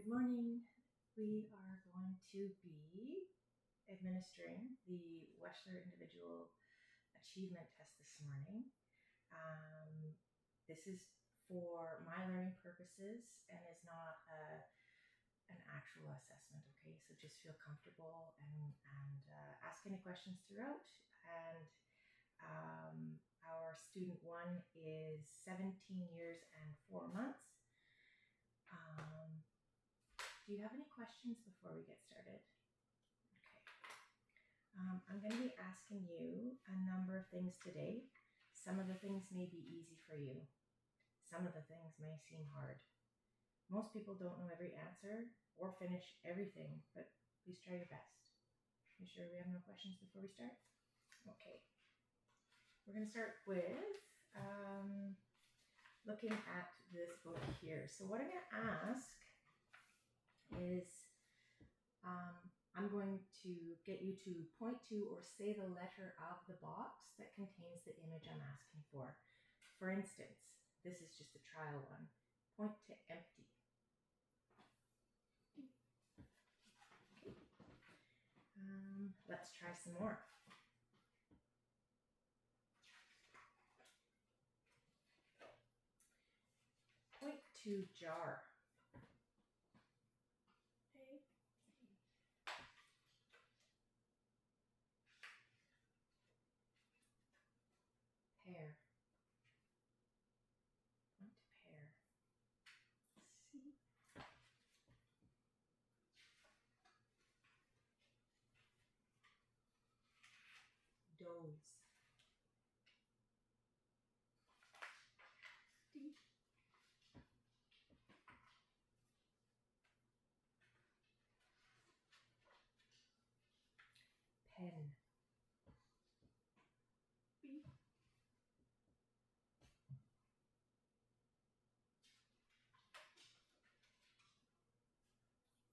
morning. We are going to be administering the Wechsler Individual Achievement Test this morning. This is for my learning purposes and is not an actual assessment, okay? So just feel comfortable and ask any questions throughout. And our student one is 17 years and 4 months. Do you have any questions before we get started? Okay. I'm going to be asking you a number of things today. Some of the things may be easy for you. Some of the things may seem hard. Most people don't know every answer or finish everything, but please try your best. You sure we have no questions before we start? Okay. We're going to start with looking at this book here. So what I'm going to ask is I'm going to get you to point to or say the letter of the box that contains the image I'm asking for. For instance, this is just a trial one. Point to empty. Okay. Let's try some more. Point to jar. Okay. Pear. Point to pear. C. Doze. D. Pen. B.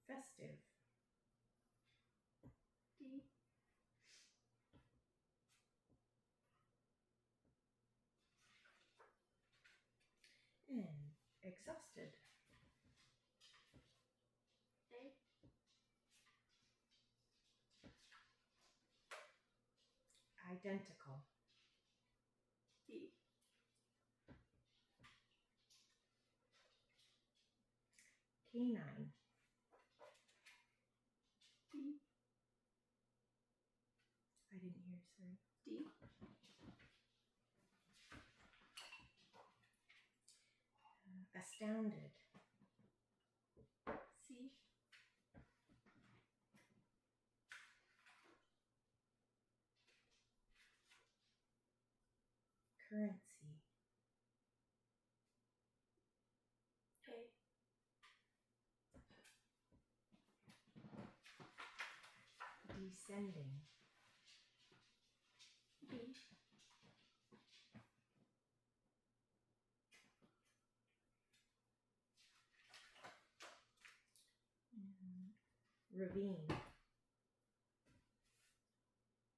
Festive. D. And exhausted. A. Identical. E. Canine. D. I didn't hear, sorry. D. Astounded. C. Currency. A. Descending. B. Ravine.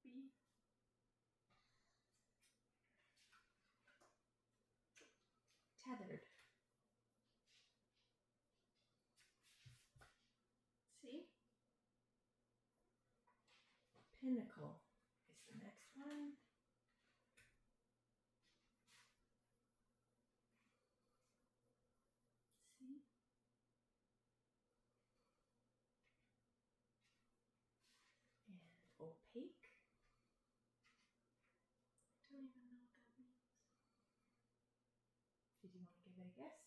B. Tethered. C. Pinnacle is the next one. C. And opaque. Don't even know what that means. Did you want to give it a guess?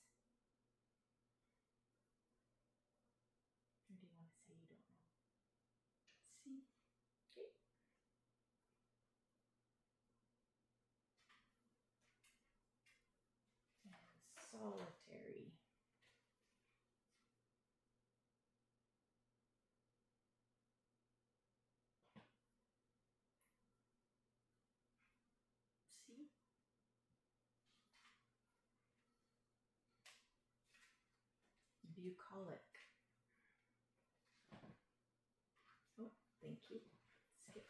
Or do you want to say you don't know? C. Okay. And solitary. C. Bucolic. Oh, thank you. Skip.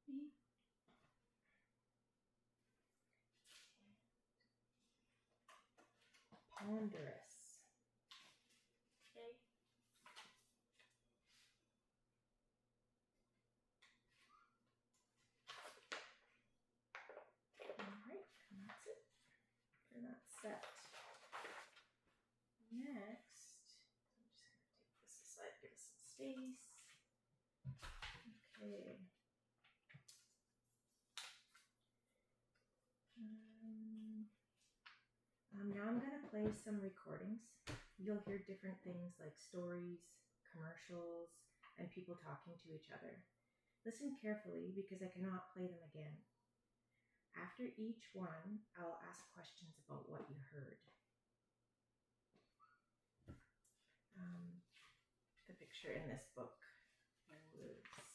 B. Wondrous. Okay. Alright, and that's it for that set. Next, I'm just going to take this aside, give us some space. Okay. Now I'm going to play some recordings. You'll hear different things like stories, commercials, and people talking to each other. Listen carefully because I cannot play them again. After each one, I'll ask questions about what you heard. The picture in this book was...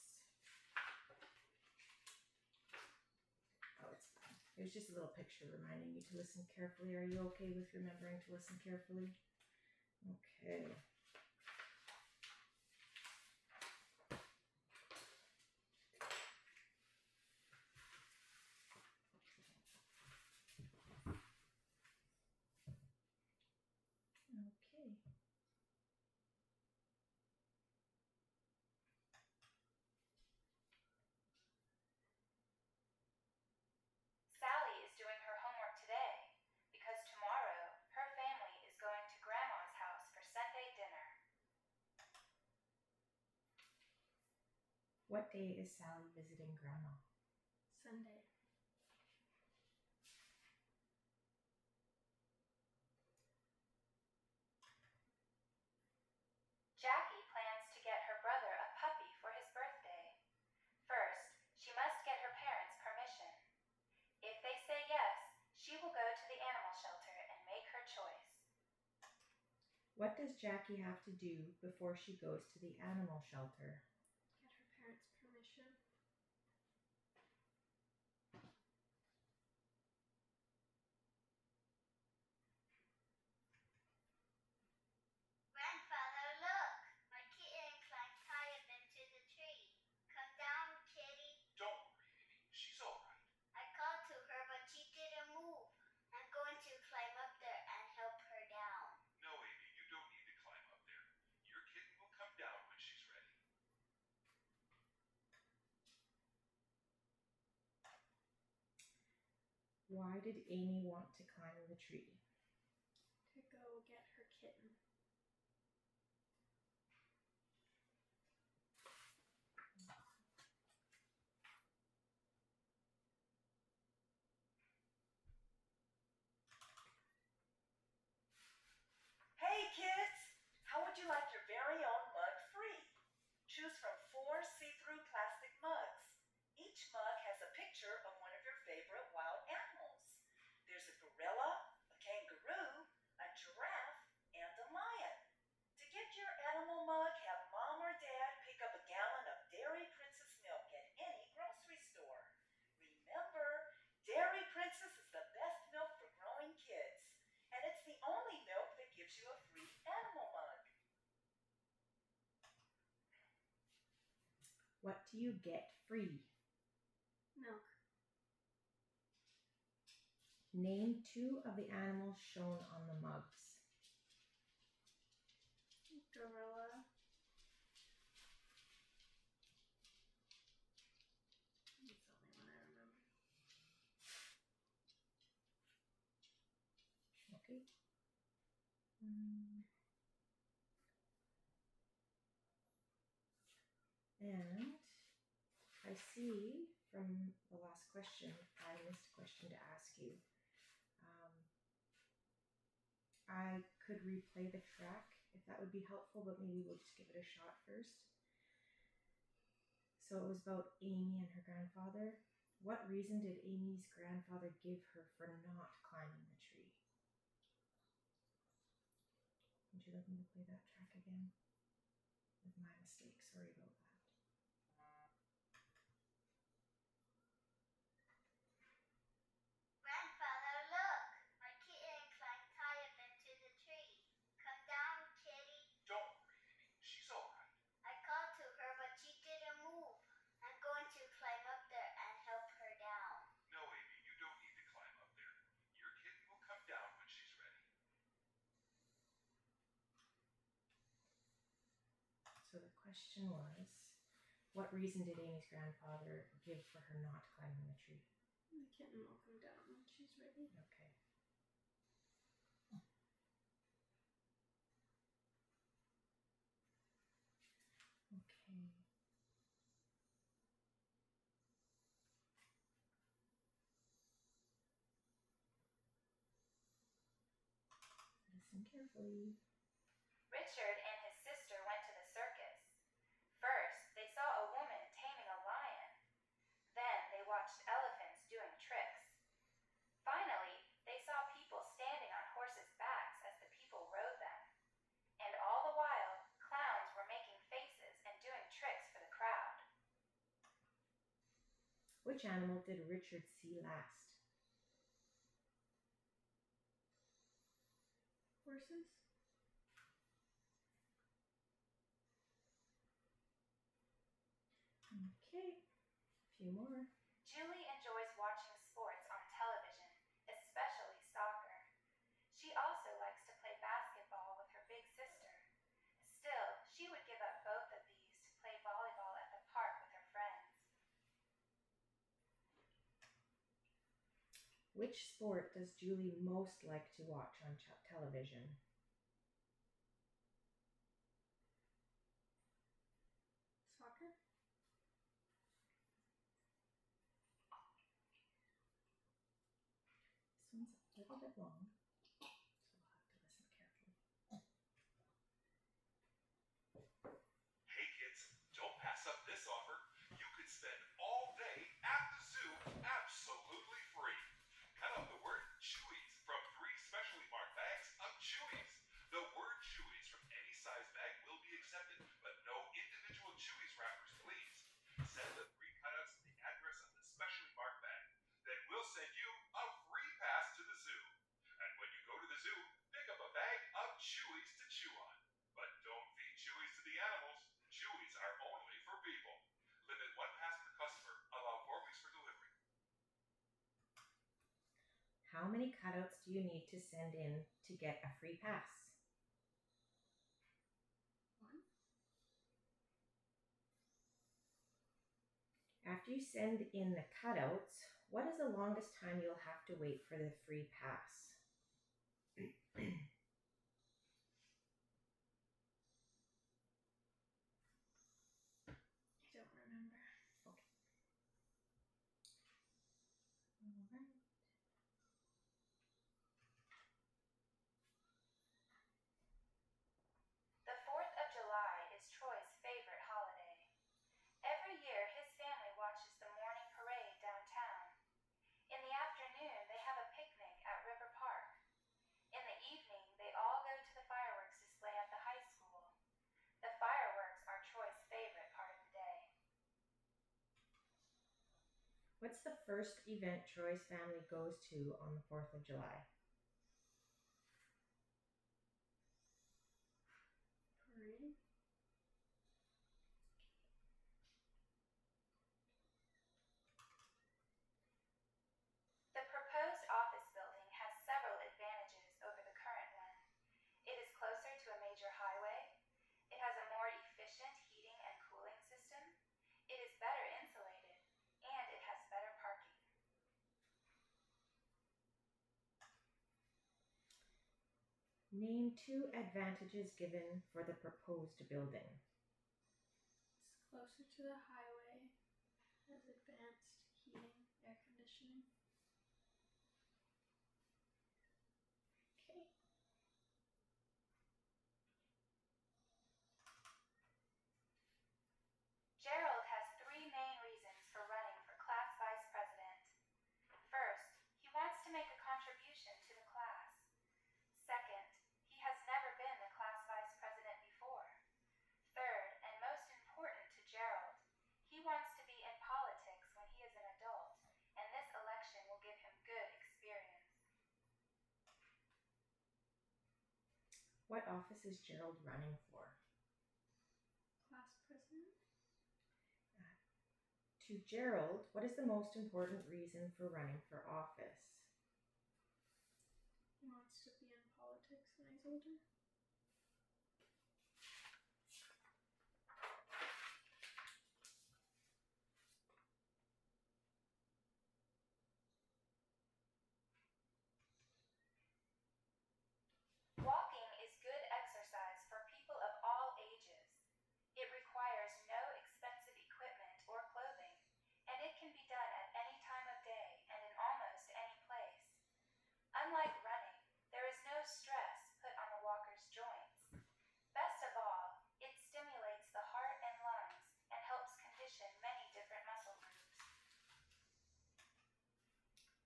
Oh, it's fine. It was just a little picture reminding you to listen carefully. Are you okay with remembering to listen carefully? Okay. Okay. Sally is doing her homework today because tomorrow her family is going to Grandma's house for Sunday dinner. What day is Sally visiting Grandma? Sunday. Jackie plans to get her brother a puppy for his birthday. First, she must get her parents' permission. If they say yes, she will go to the animal shelter and make her choice. What does Jackie have to do before she goes to the animal shelter? Get her parents' permission. Grandfather, look! My kitten climbed high up into the tree. Come down, kitty. Don't worry, Amy. She's all right. I called to her, but she didn't move. I'm going to climb up there and help her down. No, Amy, you don't need to climb up there. Your kitten will come down when she's ready. Why did Amy want to climb the tree? To go get her kitten. Hey kids, how would you like your very own mug free? Choose from 4 see-through plastic mugs. Each mug has a picture of one of your favorite wild animals. There's a gorilla, a kangaroo, a giraffe, and a lion. To get your animal mug, have Mom or Dad pick up a gallon of Dairy Princess milk at any grocery store. Remember, Dairy Princess is the best milk for growing kids. And it's the only milk that gives you a free animal mug. What do you get free? Milk. Name 2 of the animals shown on the mugs. Gorilla. That's the only one I remember. Okay. And I see from the last question, I missed a question to ask you. I could replay the track if that would be helpful, but maybe we'll just give it a shot first. So it was about Amy and her grandfather. What reason did Amy's grandfather give her for not climbing the tree? Would you like me to play that track again? With my mistake, sorry about that. Grandfather, look! My kitten climbed high up into the tree. Come down, kitty. Don't worry, Amy. She's all right. I called to her, but she didn't move. I'm going to climb up there and help her down. No, Amy, you don't need to climb up there. Your kitten will come down when she's ready. question was, what reason did Amy's grandfather give for her not climbing the tree? The kitten will come down when she's ready. Okay. Okay. Listen carefully. Richard and his sister went to the circus. First, they saw a woman taming a lion. Then they watched elephants doing tricks. Finally, they saw people standing on horses' backs as the people rode them. And all the while, clowns were making faces and doing tricks for the crowd. Which animal did Richard see last? Horses? Okay. A few more. Julie enjoys watching sports on television, especially soccer. She also likes to play basketball with her big sister. Still, she would give up both of these to play volleyball at the park with her friends. Which sport does Julie most like to watch on television? Soccer? This one's a little bit long, so we'll have to listen carefully. Hey kids, don't pass up this offer. You could spend all day at the zoo absolutely free. Cut out the word Chewies from 3 specially marked bags of Chewies. The word Chewies from any size bag will be accepted, but no individual Chewies wrappers, please. Send the 3 cutouts to the address on the specially marked bag. Then we'll send you a free pass to the zoo. And when you go to the zoo, pick up a bag of Chewies to chew on. But don't feed Chewies to the animals. Chewies are only for people. Limit 1 pass per customer. Allow 4 weeks for delivery. How many cutouts do you need to send in to get a free pass? 1. After you send in the cutouts, what is the longest time you'll have to wait for the free pass? I don't remember. All right. The 4th of July is Troy's favorite holiday. Every year, his family watches the morning parade downtown. In the afternoon, they have a picnic at River Park. In the evening, they all go to the fireworks display at the high school. The fireworks are Troy's favorite part of the day. What's the first event Troy's family goes to on the 4th of July? Parade? The proposed office building has several advantages over the current one. It is closer to a major highway. It has a more efficient heating and cooling system. It is better insulated, and it has better parking. Name 2 advantages given for the proposed building. It's closer to the highway. Has advanced heating, air conditioning. Okay. Gerald has 3 main reasons for running for class vice president. First, he wants to make a contribution to the class. Second, he has never been the class vice president before. Third, and most important to Gerald, he wants to be in politics when he is an adult, and this election will give him good experience. What office is Gerald running for? Class president? To Gerald, what is the most important reason for running for office? He wants to be in politics when he's older.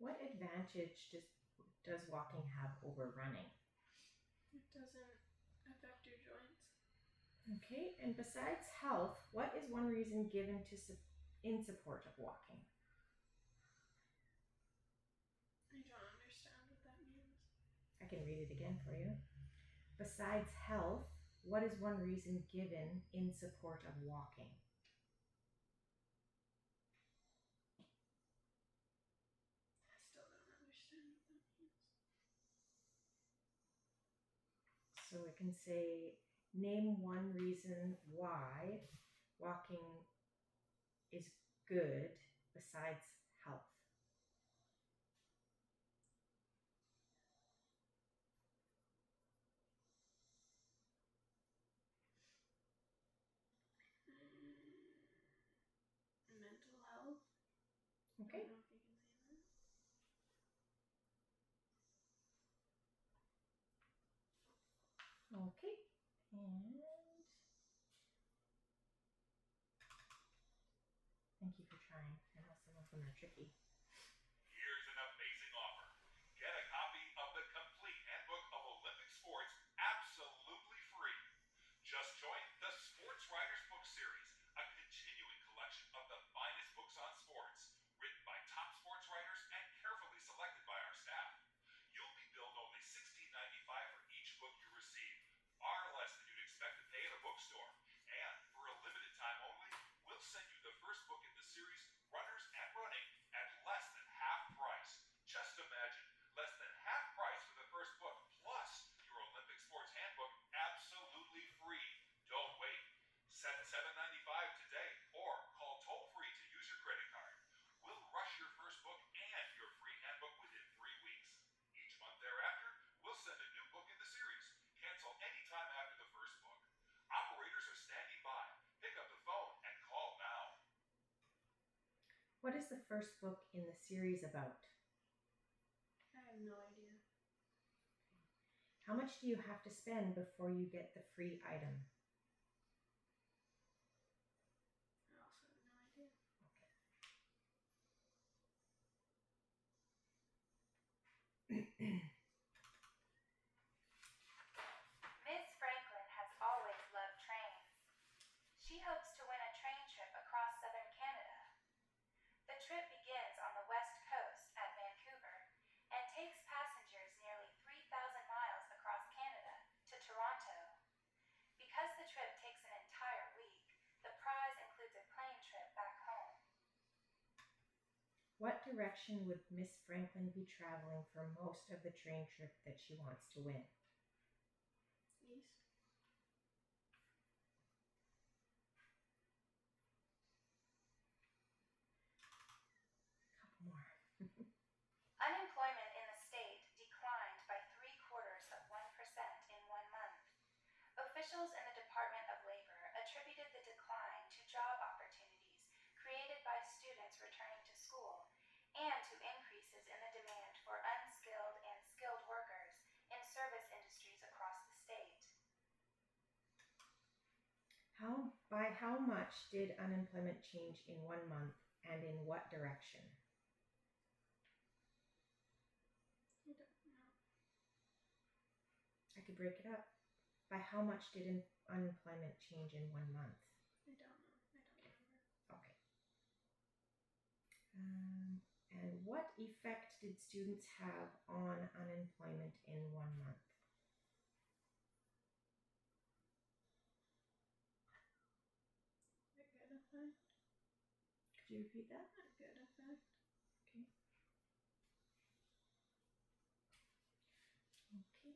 What advantage does walking have over running? It doesn't affect your joints. Okay, and besides health, what is one reason given in support of walking? I don't understand what that means. I can read it again for you. Besides health, what is one reason given in support of walking? I still don't understand what that means. So we can say, name one reason why walking is good besides health. Mental health. Okay. I don't know if you can say that. Okay. And thank you for trying. I know some of them are tricky. Here's an amazing offer. Get a copy of the complete handbook of Olympic sports absolutely free. Just join the Sports Writers Book Series, a continuing collection of the finest books on sports, written by top sports writers and carefully selected by our staff. You'll be billed only $16.95 for each book you receive, far less than you'd expect to pay at a bookstore. And for a limited time only, we'll send you the first book in the series, Runners and Running, at less than half price. Just imagine, less than half price for the first book, plus your Olympic Sports Handbook absolutely free. Don't wait. Send $7.95 today or call toll-free to use your credit card. We'll rush your first book and your free handbook within 3 weeks. Each month thereafter, we'll send a new book in the series. Cancel anytime after the first book. Operators are standing by. Pick up the phone and call now. What is the first book in the series about? I have no idea. How much do you have to spend before you get the free item? I also have no idea. Miss Franklin has always loved trains. She hopes to win a train trip across southern Canada. The trip begins on the west coast at Vancouver and takes passengers nearly 3,000 miles across Canada to Toronto. Because the trip takes an entire week, the prize includes a plane trip back home. What direction would Miss Franklin be traveling for most of the train trip that she wants to win? East. Couple more. Unemployment in the state declined by 0.75% in 1 month. Officials in the Department of Labor attributed the decline to job opportunities created by students returning to school and to increases in the demand for unskilled and skilled workers in service industries across the state. By how much did unemployment change in 1 month and in what direction? I don't know. I could break it up. By how much did unemployment change in 1 month? I don't know. I don't remember. Okay. And what effect did students have on unemployment in 1 month? A good effect. Could you repeat that? A good effect. Okay. Okay.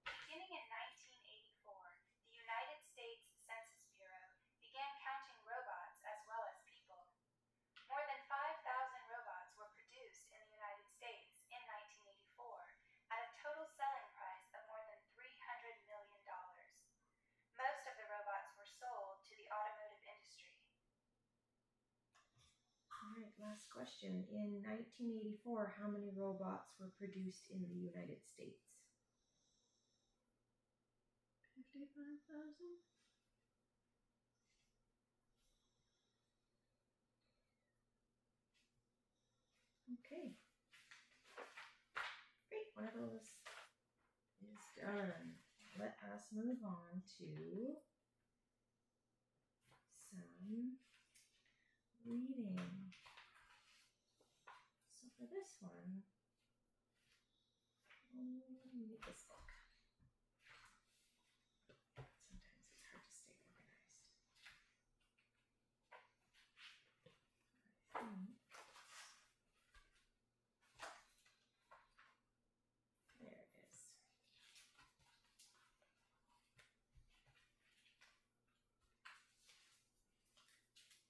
Beginning in 1984, the United States Census Bureau began counting robots as well as people. More than 5,000 robots were produced in the United States in 1984 at a total selling price of more than $300 million. Most of the robots were sold to the automotive industry. All right, last question. In 1984, how many robots were produced in the United States? 55,000? one of those is done. Let us move on to some reading. So for this one, we need this book. Sometimes it's hard to stay organized. I think. There it is.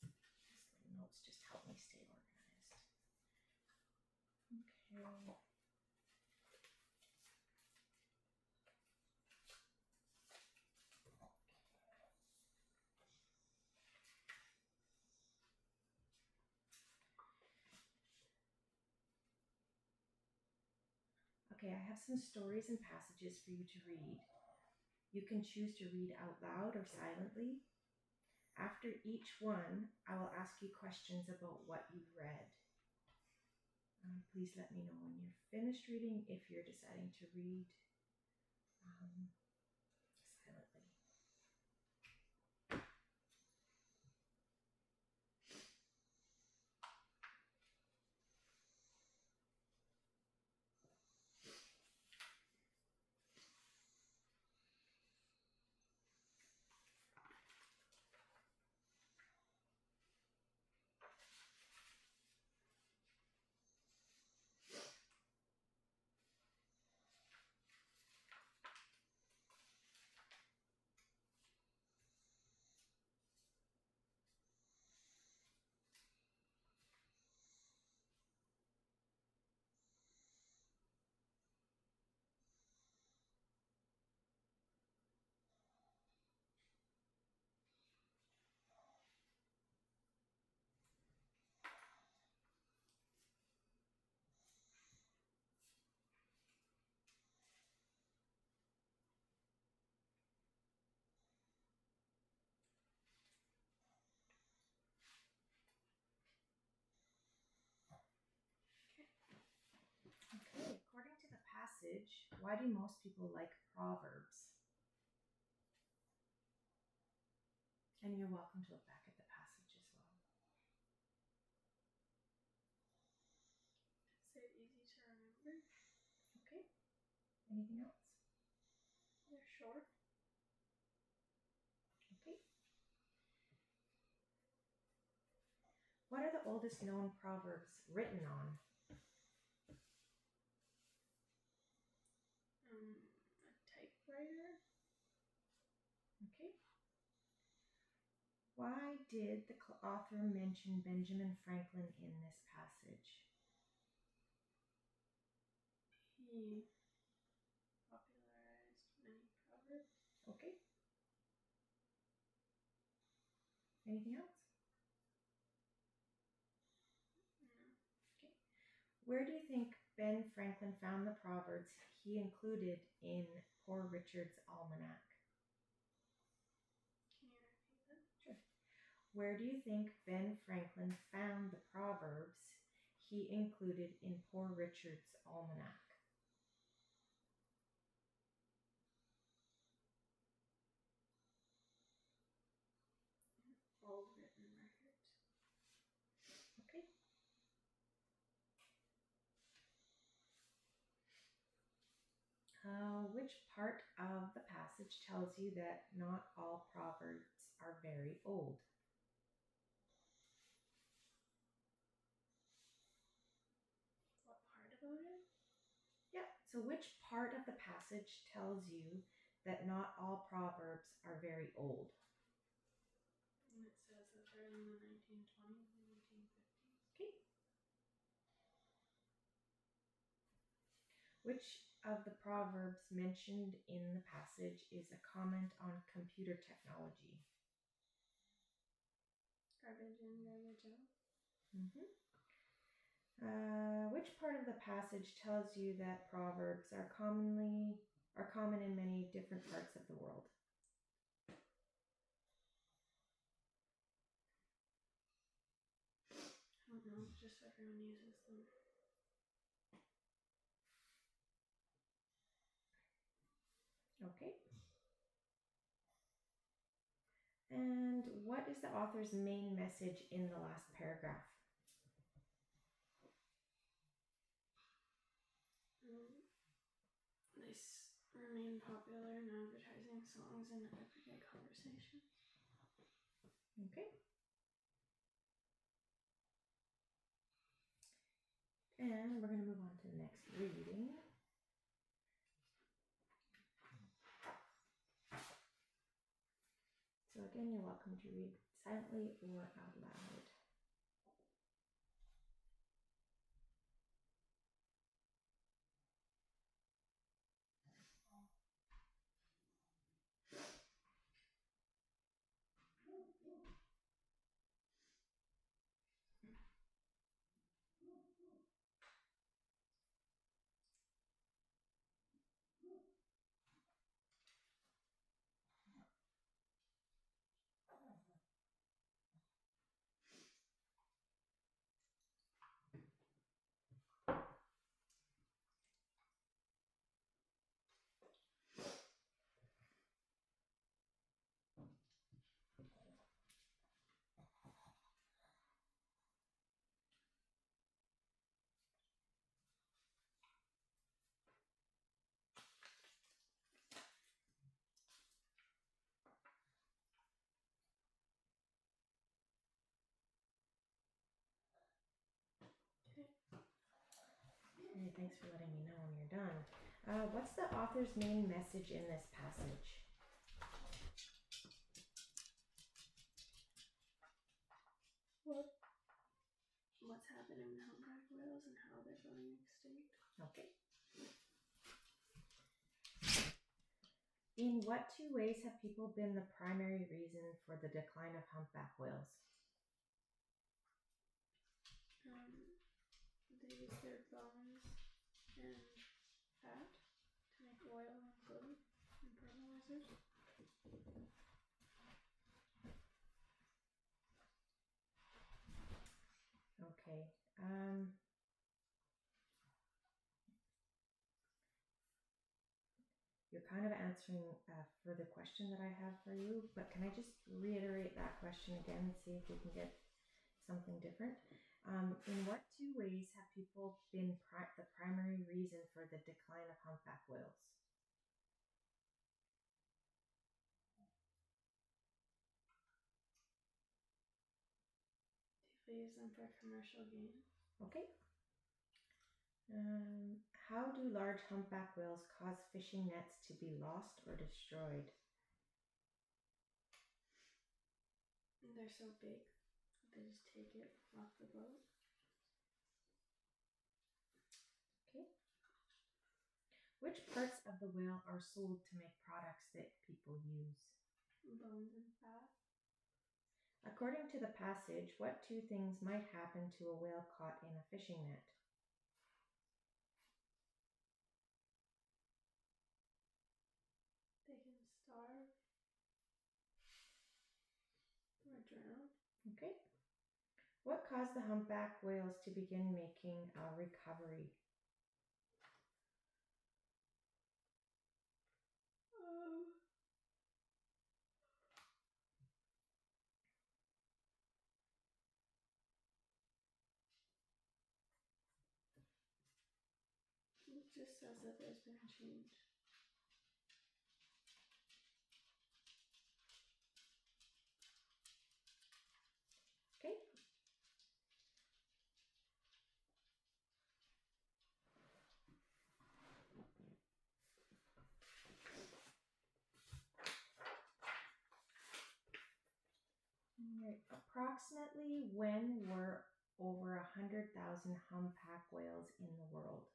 These little notes just help me stay organized. Okay. Okay, I have some stories and passages for you to read. You can choose to read out loud or silently. After each one, I will ask you questions about what you've read. Please let me know when you're finished reading if you're deciding to read silently. Okay, according to the passage, why do most people like proverbs? And you're welcome to look back at the passage as well. They're easy to remember. Okay. Anything else? They're short. Okay. What are the oldest known proverbs written on? A typewriter. Okay. Why did the author mention Benjamin Franklin in this passage? He popularized many proverbs. Okay. Anything else? No. Okay. Where do you think Ben Franklin found the proverbs he included in Poor Richard's Almanac? Can you repeat that? Sure. Where do you think Ben Franklin found the proverbs he included in Poor Richard's Almanac? Old written records. Okay. Which part of the passage tells you that not all proverbs are very old? What part about it? Yeah, so which part of the passage tells you that not all proverbs are very old? And it says that they're in the 1920s and 1950s. Okay. Which of the proverbs mentioned in the passage is a comment on computer technology? Garbage in, garbage out. Mm-hmm. Which part of the passage tells you that proverbs are common in many different parts of the world? I don't know, just everyone uses them. And what is the author's main message in the last paragraph? They remain popular in advertising, songs, and everyday conversation. Okay. And we're going to move on to the next reading. So again, you're welcome to read silently or out loud. Okay, thanks for letting me know when you're done. What's the author's main message in this passage? What's happening in humpback whales and how they're going extinct. Okay. In what two ways have people been the primary reason for the decline of humpback whales? They use their bones and fat to make oil and clothing and fertilizers. Okay. You're kind of answering a further question that I have for you, but can I just reiterate that question again and see if we can get something different? In what two ways have people been the primary reason for the decline of humpback whales? They use them for commercial gain. Okay. How do large humpback whales cause fishing nets to be lost or destroyed? They're so big, they just take it off the boat. Okay. Which parts of the whale are sold to make products that people use? Bones and fat. According to the passage, what two things might happen to a whale caught in a fishing net? They can starve or drown. Okay. What caused the humpback whales to begin making a recovery? It just says that there's been a change. Okay. Right. Approximately when were over 100,000 humpback whales in the world?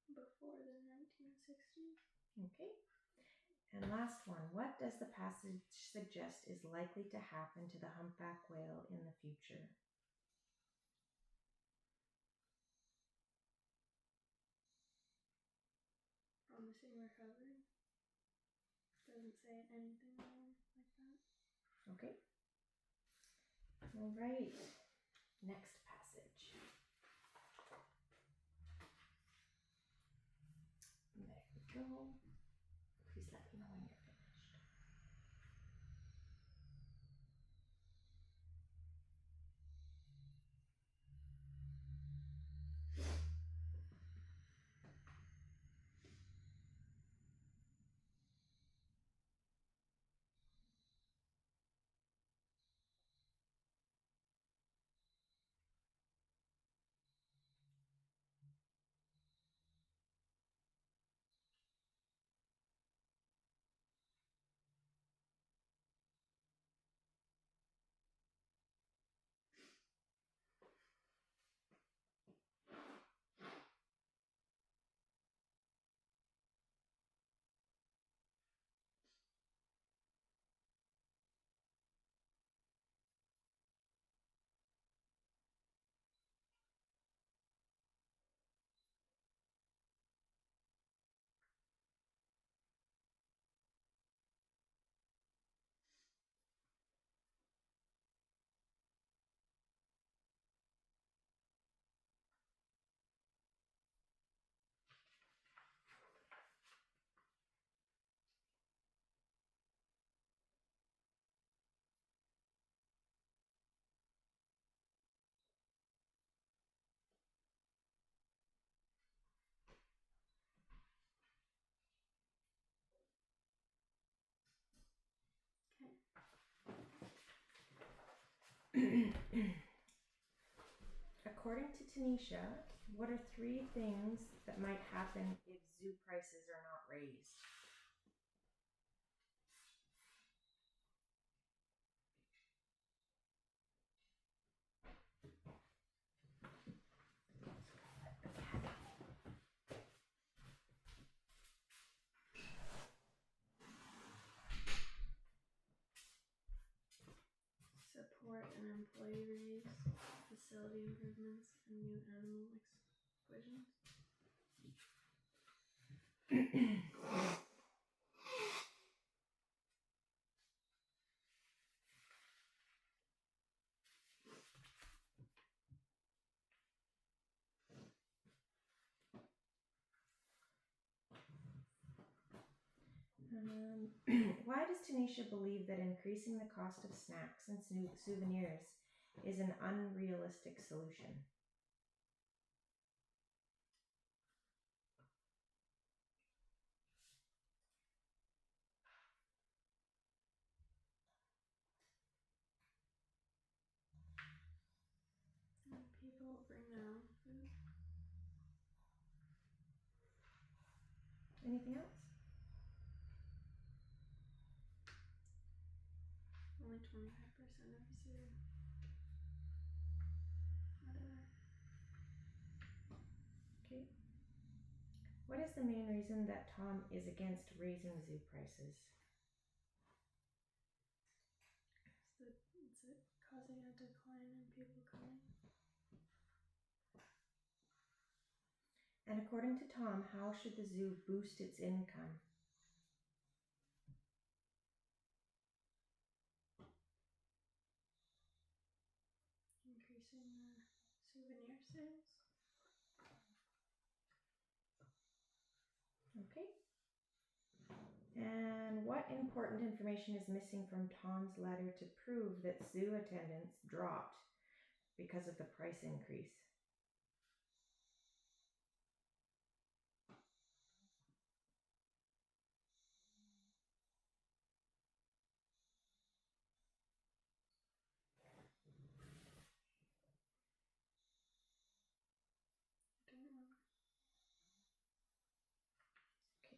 Before the 1960s. Okay. And last one, what does the passage suggest is likely to happen to the humpback whale in the future? Promising recovery. Doesn't say anything more like that. Okay. All right. Next passage. According to Tanisha, what are 3 things that might happen if zoo prices are not raised? Support and employee raise, facility improvements, and new animal exclusions. Why does Tanisha believe that increasing the cost of snacks and souvenirs is an unrealistic solution? And people bring their own food. Anything else? Only 25% of zoo. Whatever. Okay. What is the main reason that Tom is against raising zoo prices? It's causing a decline in people coming. And according to Tom, how should the zoo boost its income? Increasing the souvenir sales. Okay. And what important information is missing from Tom's letter to prove that zoo attendance dropped because of the price increase? Don't know. Okay.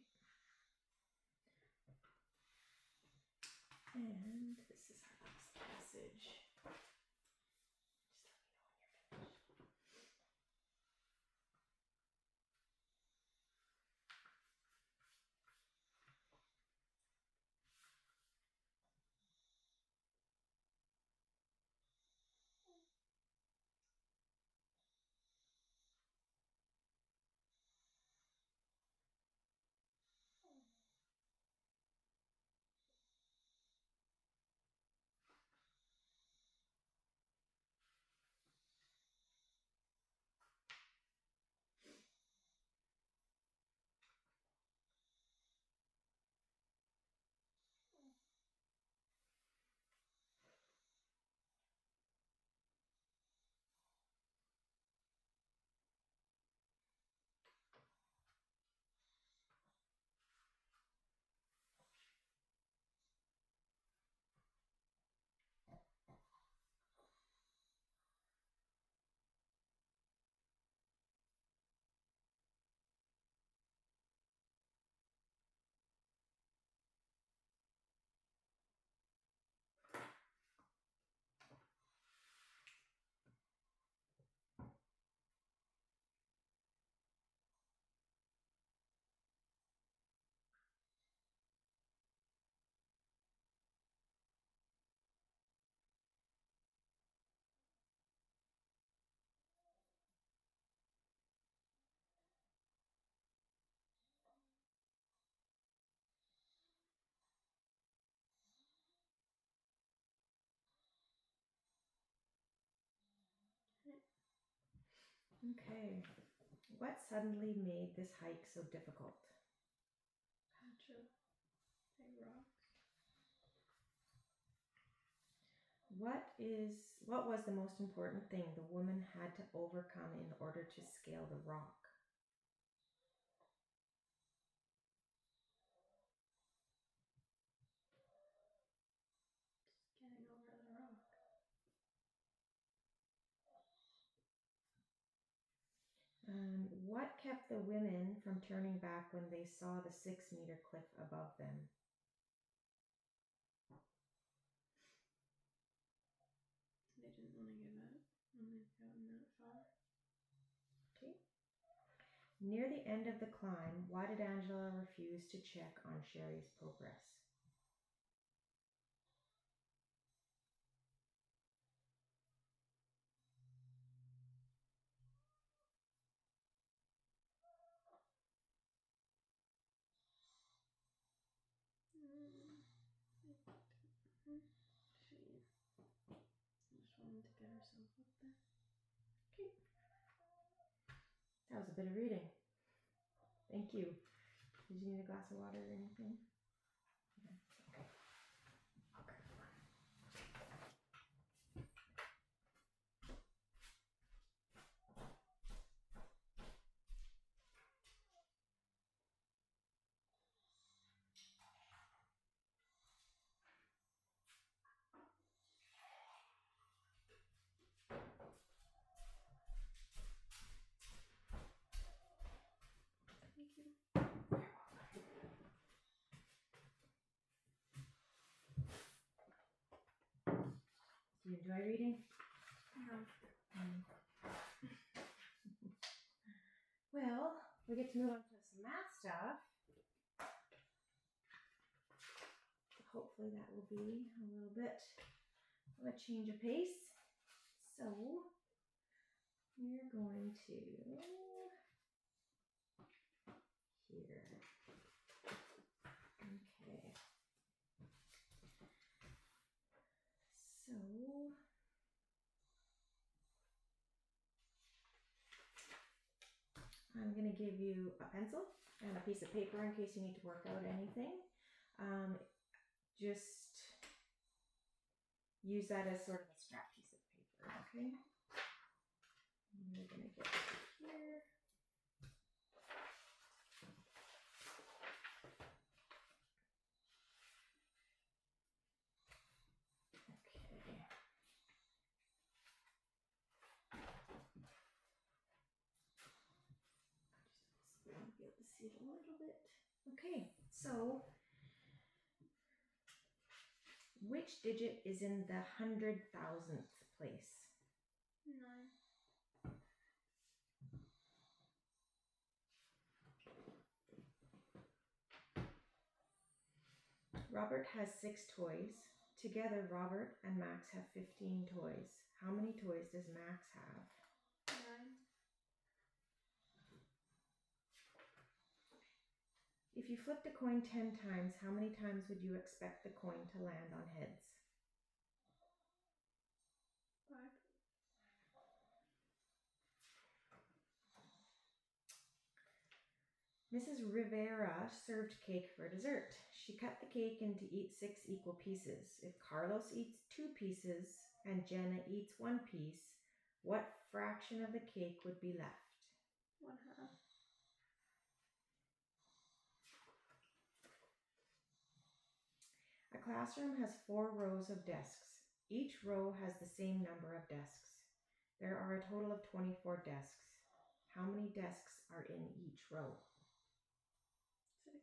And this is our last passage. Just let me know when you're finished. Okay. What suddenly made this hike so difficult? Patch of big rocks. What was the most important thing the woman had to overcome in order to scale the rock? Getting over the rock. What kept the women from turning back when they saw the 6-meter cliff above them? They didn't want to give up when they've gotten that far. Okay. Near the end of the climb, why did Angela refuse to check on Sherry's progress? She just wanted to get herself up there. Okay. That was a bit of reading. Thank you. Did you need a glass of water or anything? Yeah. Okay. I'll grab one. Thank you. Do you enjoy reading? No. Well, we get to move on to some math stuff. Hopefully that will be a little bit of a change of pace. So we're going to here. Okay. So I'm going to give you a pencil and a piece of paper in case you need to work out anything. Just use that as sort of a scrap piece of paper, okay? And we're going to get here. Okay. I just be able to see it a little bit. Okay, so which digit is in the 100,000th place? 9. Robert has 6 toys. Together, Robert and Max have 15 toys. How many toys does Max have? 9. If you flipped a coin 10 times, how many times would you expect the coin to land on heads? 5. Mrs. Rivera served cake for dessert. She cut the cake into 6 equal pieces. If Carlos eats 2 pieces and Jenna eats 1 piece, what fraction of the cake would be left? 1/2. A classroom has 4 rows of desks. Each row has the same number of desks. There are a total of 24 desks. How many desks are in each row? 6.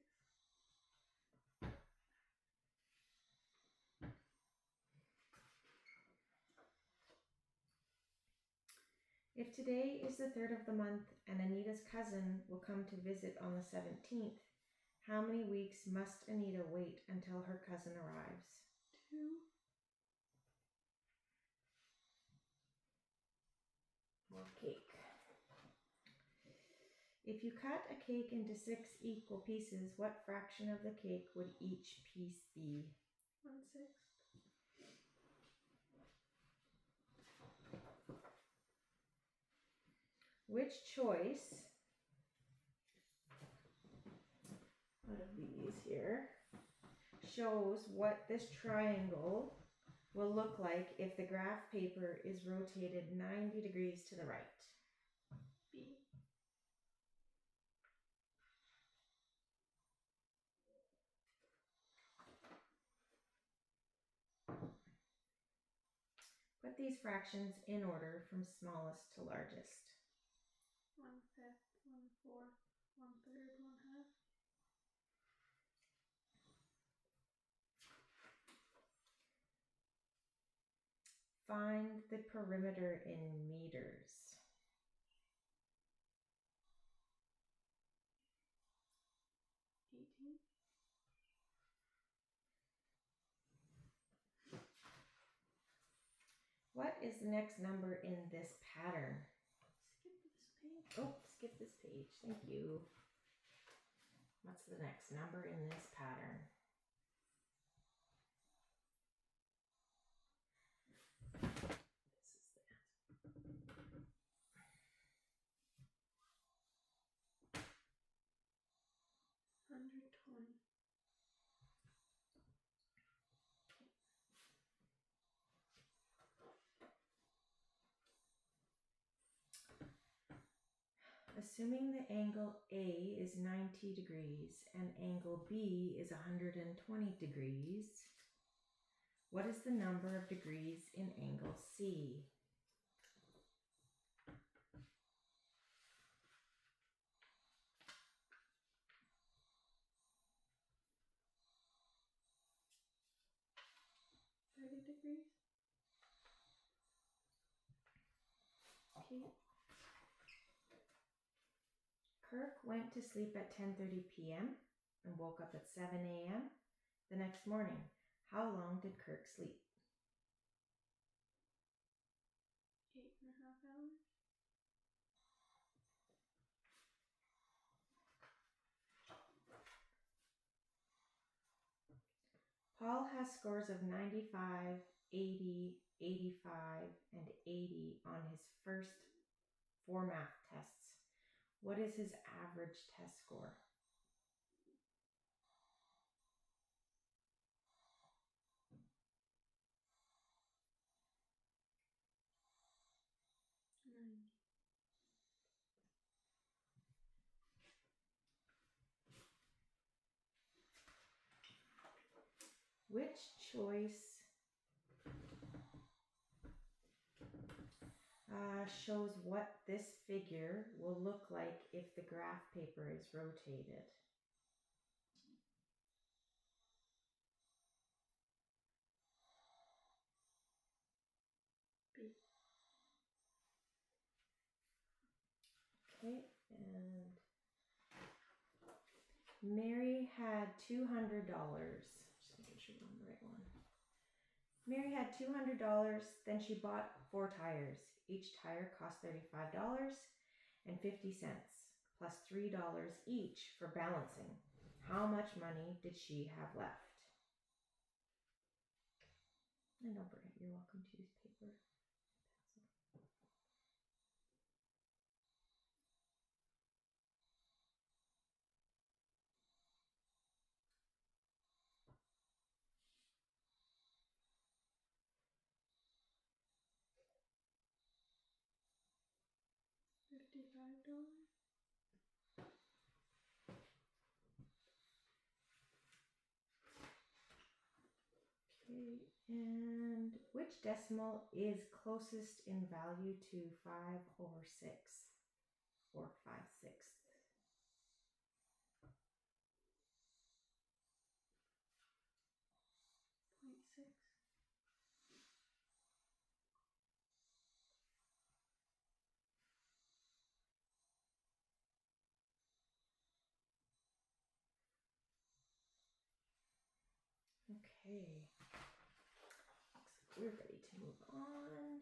If today is the 3rd of the month and Anita's cousin will come to visit on the 17th, how many weeks must Anita wait until her cousin arrives? 2. More cake. If you cut a cake into 6 equal pieces, what fraction of the cake would each piece be? 1/6. Which choice out of these here shows what this triangle will look like if the graph paper is rotated 90 degrees to the right? B. Put these fractions in order from smallest to largest. 1/5, Find the perimeter in meters. What is the next number in this pattern? Skip this page. Oh, skip this page. Thank you. What's the next number in this pattern? This is that. 120. Assuming the angle A is 90 degrees and angle B is 120 degrees, what is the number of degrees in angle C? Degrees. Okay. Kirk went to sleep at 10:30 p.m. and woke up at 7 a.m. the next morning. How long did Kirk sleep? 8.5 hours. Paul has scores of 95, 80, 85, and 80 on his first 4 math tests. What is his average test score? Which choice shows what this figure will look like if the graph paper is rotated? B. Okay, and Mary had $200. Just making sure I'm on the right one. Mary had $200, then she bought 4 tires. Each tire cost $35.50 plus $3 each for balancing. How much money did she have left? And don't forget, you're welcome to use paper. $55. Okay, and which decimal is closest in value to 5/6 or 5/6? 0.6. Okay, looks like we're ready to move on.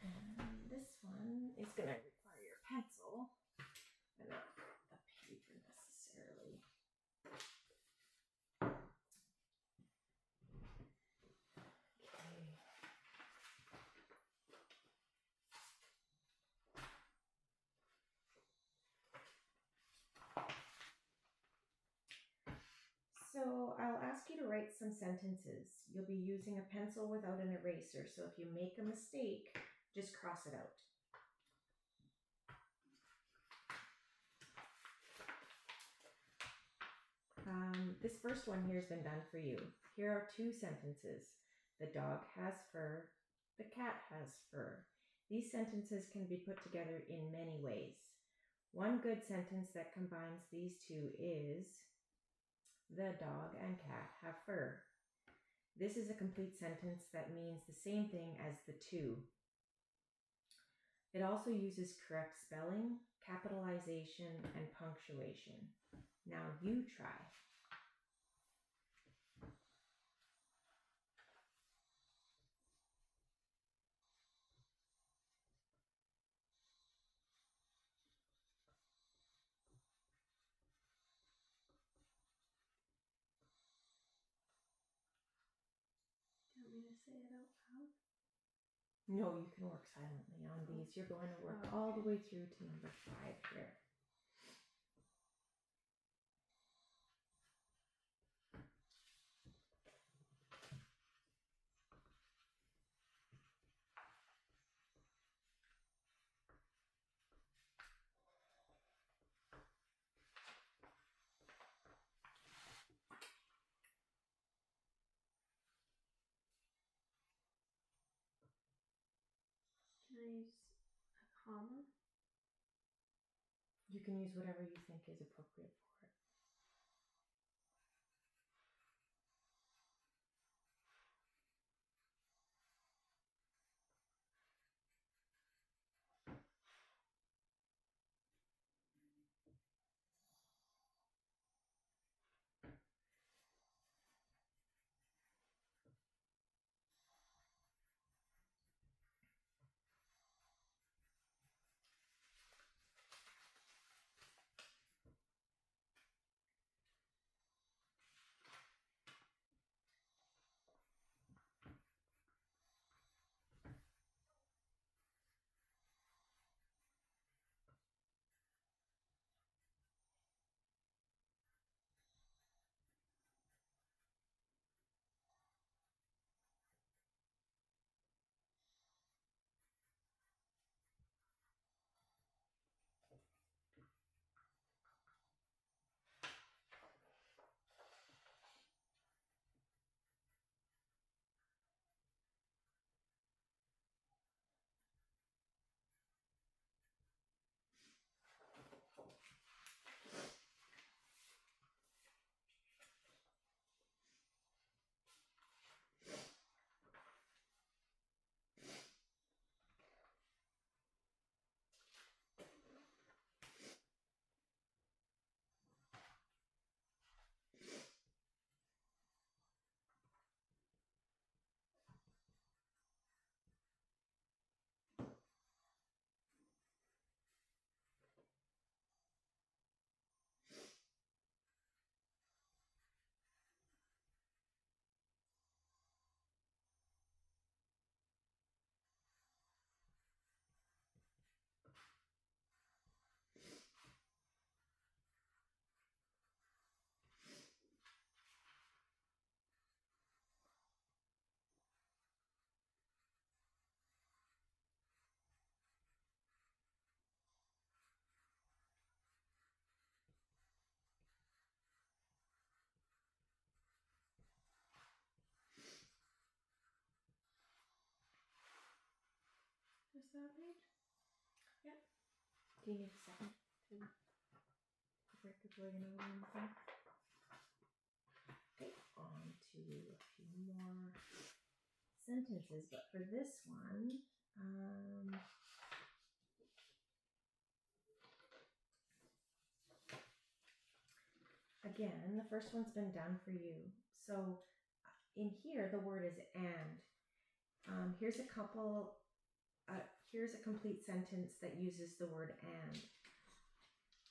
And this one is going to require your pencil and not the paper necessarily. Okay. So I'll ask you to write some sentences. You'll be using a pencil without an eraser, so if you make a mistake, just cross it out. This first one here has been done for you. Here are 2 sentences. The dog has fur. The cat has fur. These sentences can be put together in many ways. One good sentence that combines these 2 is, The dog and cat have fur. This is a complete sentence that means the same thing as the to. It also uses correct spelling, capitalization, and punctuation. Now you try. Do you want me to say it out loud? No, you can work silently on these. You're going to work all the way through to number 5 here. Can I use a comma? You can use whatever you think is appropriate for it. Is that right? Yep. Do you need a second to break before you know anything? Okay, on to a few more sentences, but for this one, again, the first one's been done for you. So in here, the word is and. Here's a couple. Here's a complete sentence that uses the word and.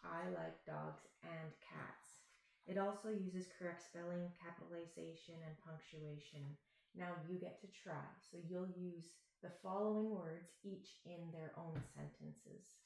I like dogs and cats. It also uses correct spelling, capitalization, and punctuation. Now you get to try. So you'll use the following words, each in their own sentences.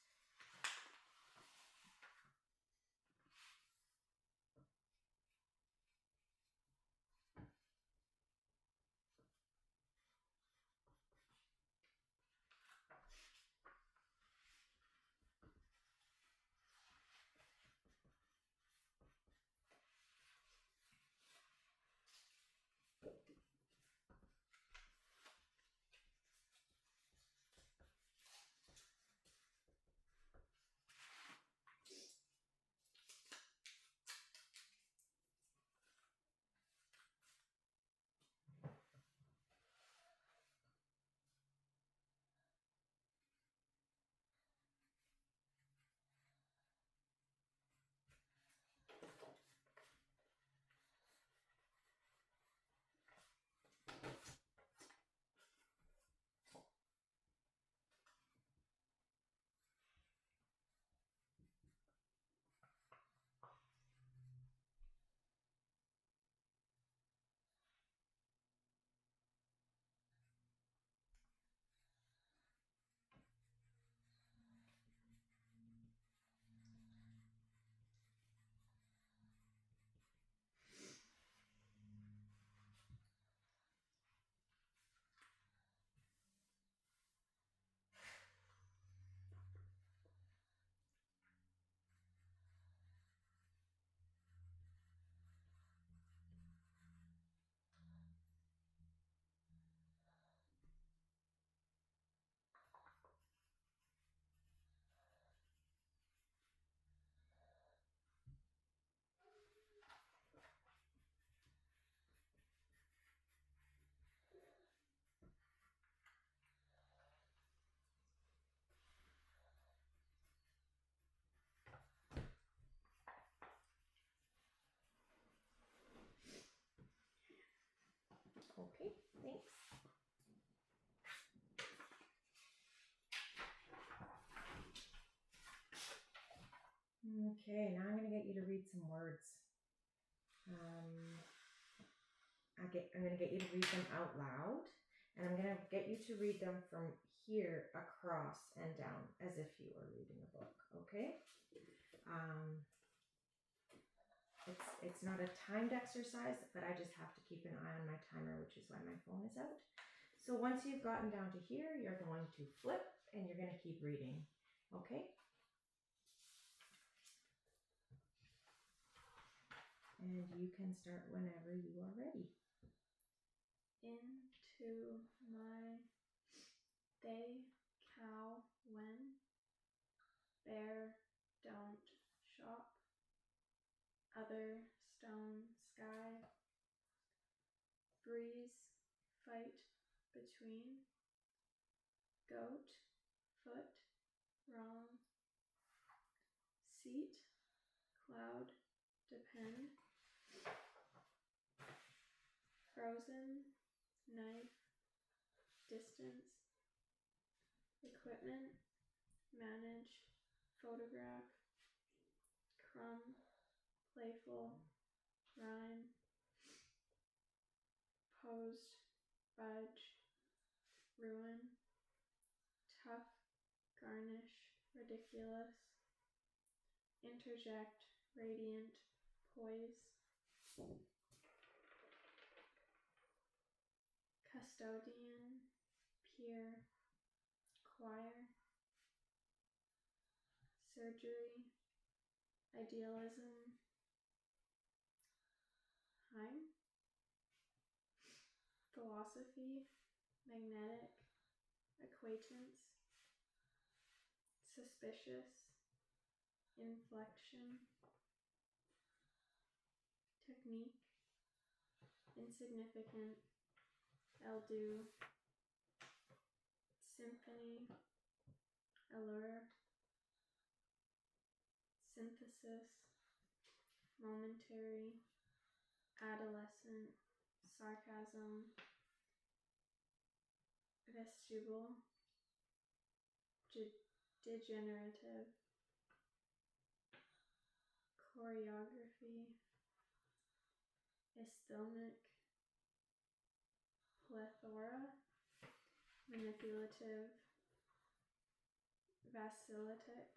Okay, thanks. Okay, now I'm going to get you to read some words. I'm going to get you to read them out loud, and I'm going to get you to read them from here across and down as if you were reading a book, okay? It's not a timed exercise, but I just have to keep an eye on my timer, which is why my phone is out. So once you've gotten down to here, you're going to flip and you're going to keep reading, okay? And you can start whenever you are ready. Into my they cow when bear don't shop other stone sky breeze fight between goat foot wrong seat cloud depend frozen knife distance equipment manage photograph crumb playful rhyme posed fudge ruin tough garnish ridiculous interject radiant poise custodian peer choir surgery idealism Heim philosophy magnetic acquaintance suspicious inflection technique insignificant eldo symphony allure synthesis momentary adolescent sarcasm vestibule degenerative choreography isthmic plethora manipulative vacillatex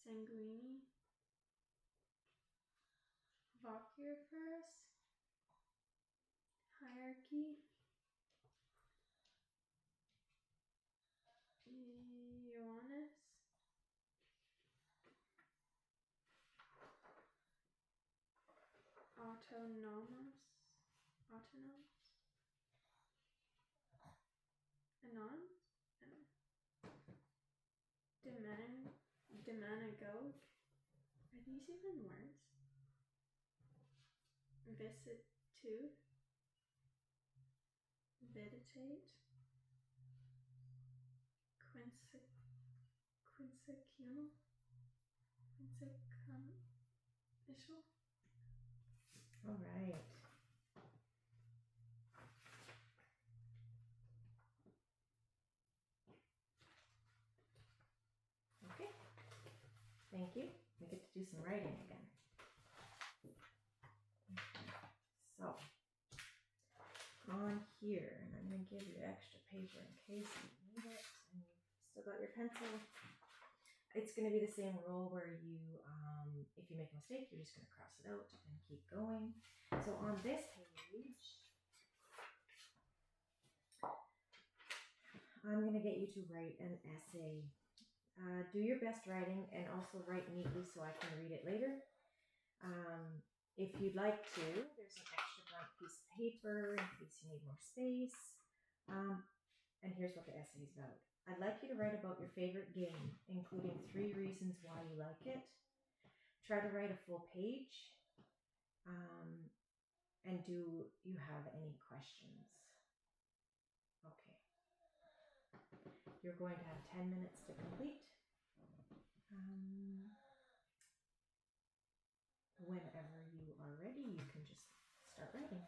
sanguine voculifers hierarchy Ioannis autonomous anon demanagogue are these even words vicissitude viditate quinquennial All right. Okay. Thank you. We get to do some writing again. So, on here, and I'm going to give you extra paper in case you need it, and you've still got your pencil. It's going to be the same rule where you, if you make a mistake, you're just going to cross it out and keep going. So on this page, I'm going to get you to write an essay. Do your best writing and also write neatly so I can read it later. If you'd like to, there's an extra blank piece of paper in case you need more space. And here's what the essay is about. I'd like you to write about your favorite game, including 3 reasons why you like it. Try to write a full page. And do you have any questions? Okay. You're going to have 10 minutes to complete. Whenever you are ready, you can just start writing.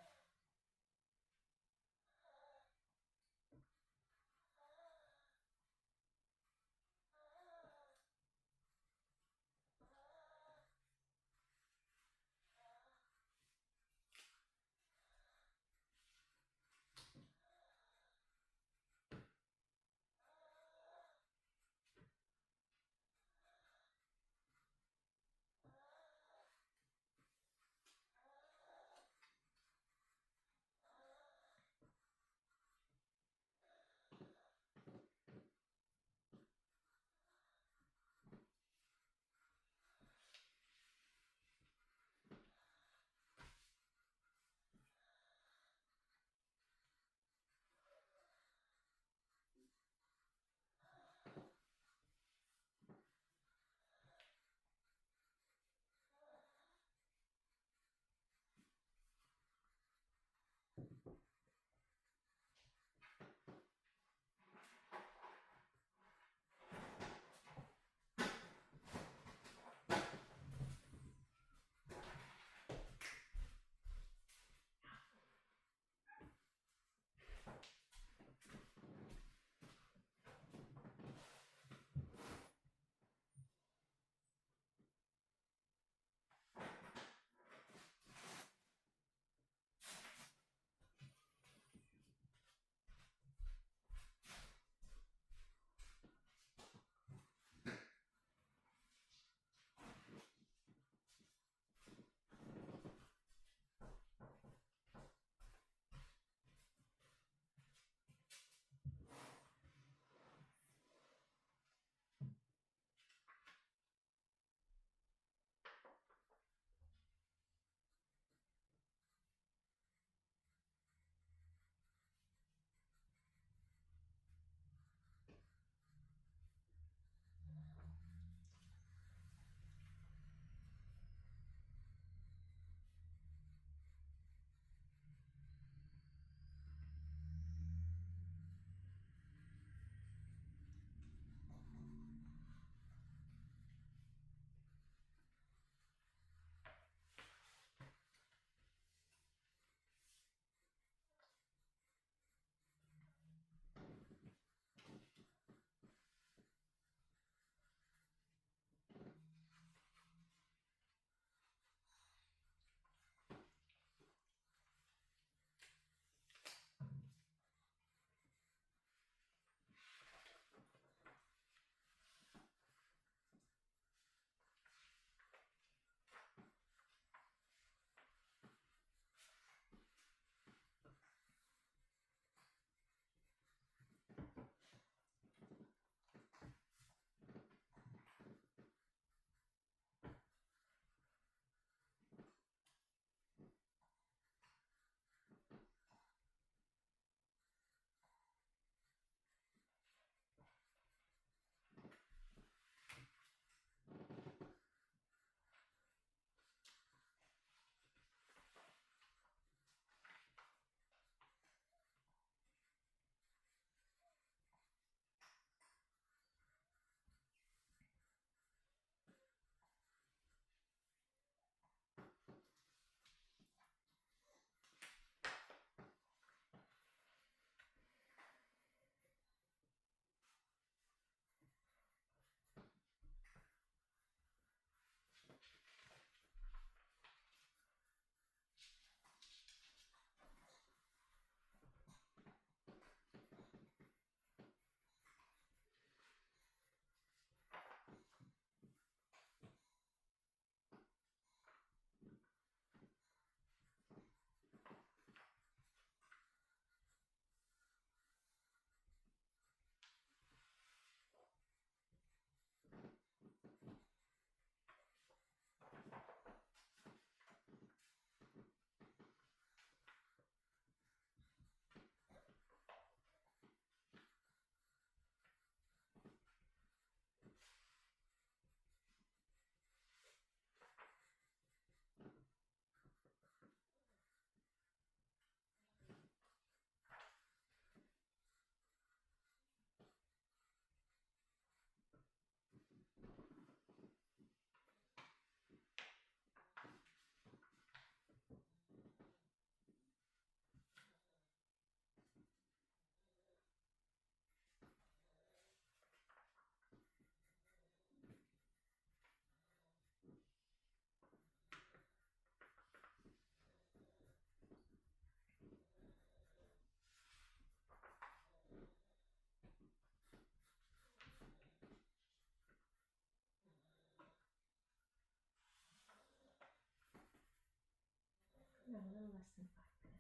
little less than 5 minutes left.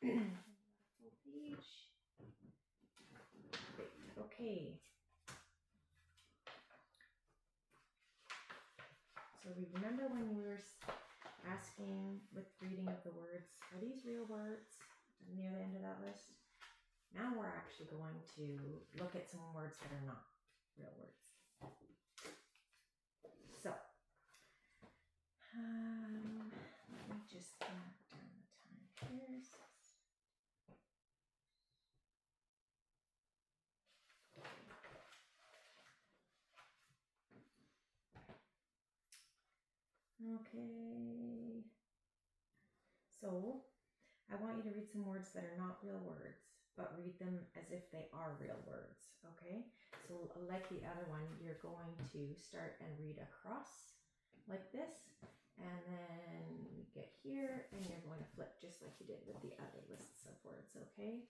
Full page. Okay. So we remember when we were asking with reading of the words, are these real words? Near the end of that list. Now we're actually going to look at some words that are not real words. So, let me just mark down the time here. Okay. So, I want you to read some words that are not real words, but read them as if they are real words, okay? So, like the other one, you're going to start and read across like this, and then we get here, and you're going to flip just like you did with the other lists of words, okay?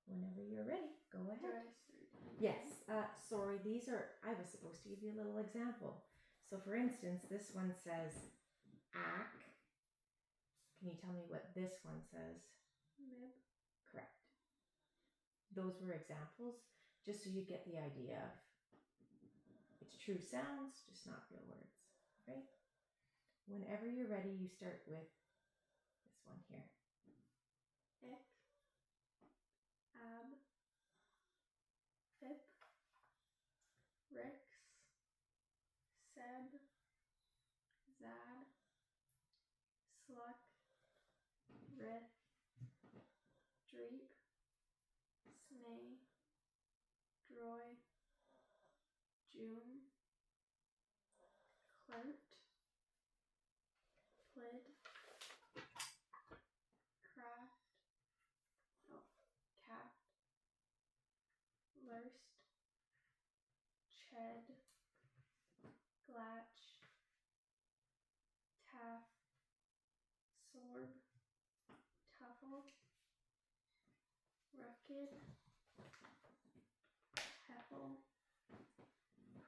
Whenever you're ready, go ahead. Yes, sorry, I was supposed to give you a little example. So for instance, this one says ack. Can you tell me what this one says? Mib. Correct. Those were examples, just so you get the idea of it's true sounds, just not real words, okay? Whenever you're ready, you start with this one here. Ick. Ab. Fip. Rix. Seb. Zad. Sluck. Rith. Dreep. Snay. Droy. June. Clert. Plid. Craft. Caft. Lurst. Ched. Glatch. Taff. Sorb. Tuffle. Ruckid. Heffel.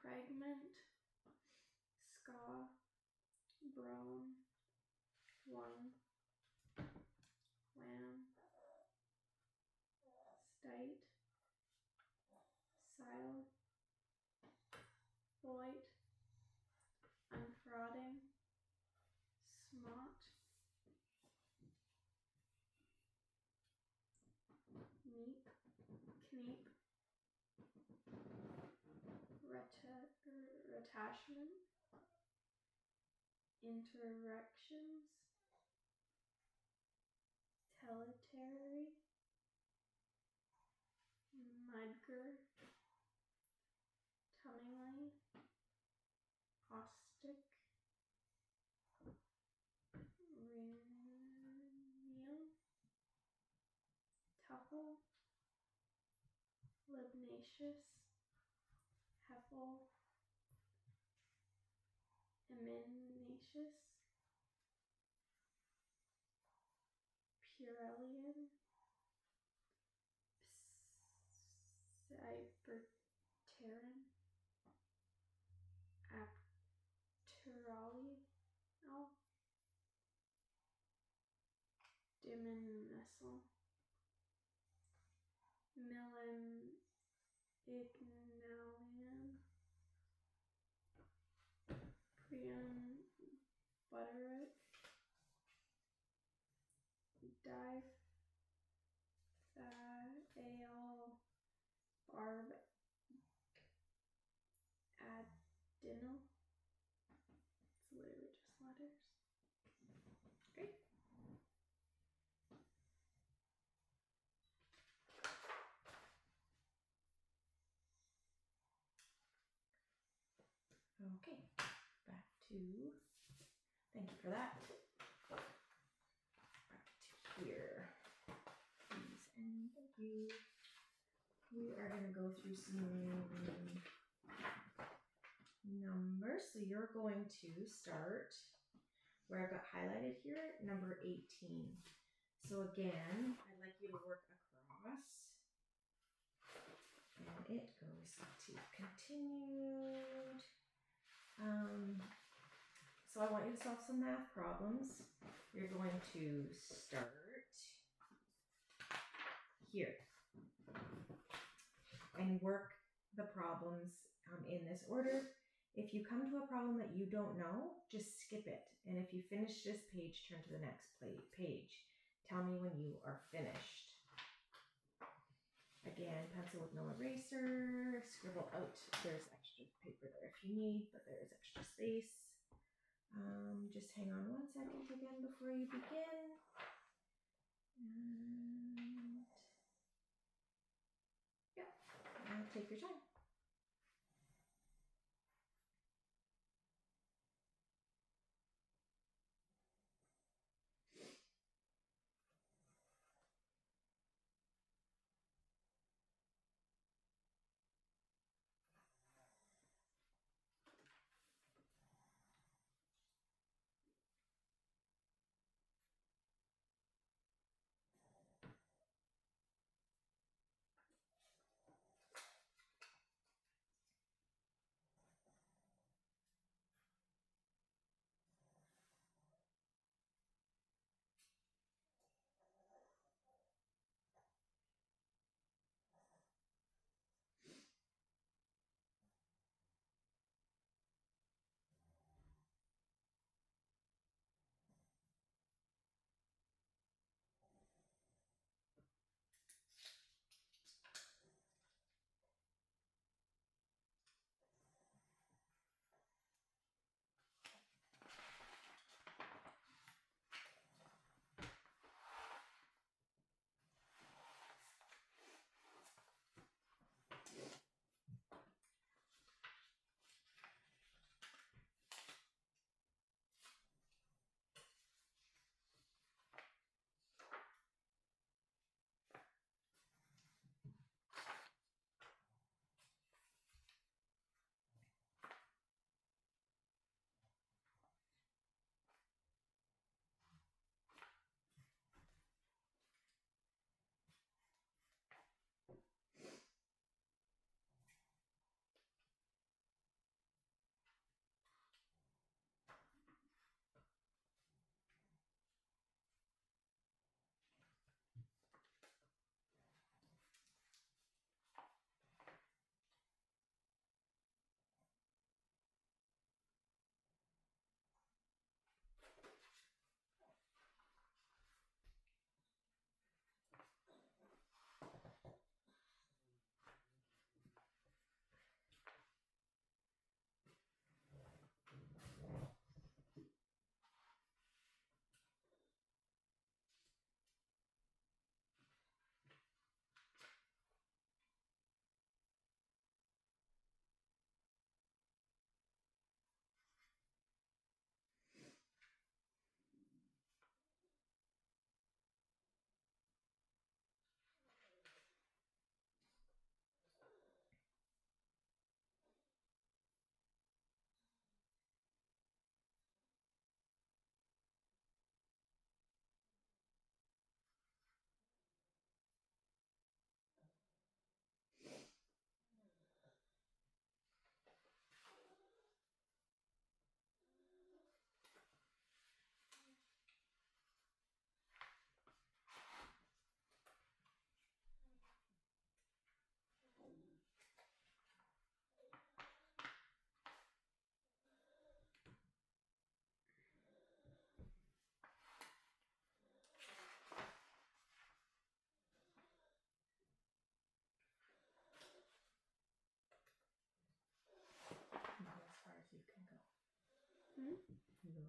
Pregnant. Ska. Brone. Wung. Wham. Stite. Sile. Boit. Unfrodding. Smot. Neep. Kneep. Retachment. Interrections. Teletary. Mudger. Tummingly. Caustic. Rhenium. Tuffle. Libnaceous. Heffel. Diminaceous, Purelian, Cyberterran, Apterali, Diminessal, Millennignalian, Prion Butterick, Diphthal Barb Adinal. It's literally just letters. Great. Okay, back to, thank you for that. Back to here, please and thank you. We are going to go through some numbers. So you're going to start where I've got highlighted here, number 18. So again, I'd like you to work across. And it goes to continued. So I want you to solve some math problems. You're going to start here and work the problems in this order. If you come to a problem that you don't know, just skip it. And if you finish this page, turn to the next page. Tell me when you are finished. Again, pencil with no eraser, scribble out. There's extra paper there if you need, but there is extra space. Just hang on 1 second again before you begin. And yeah, take your time.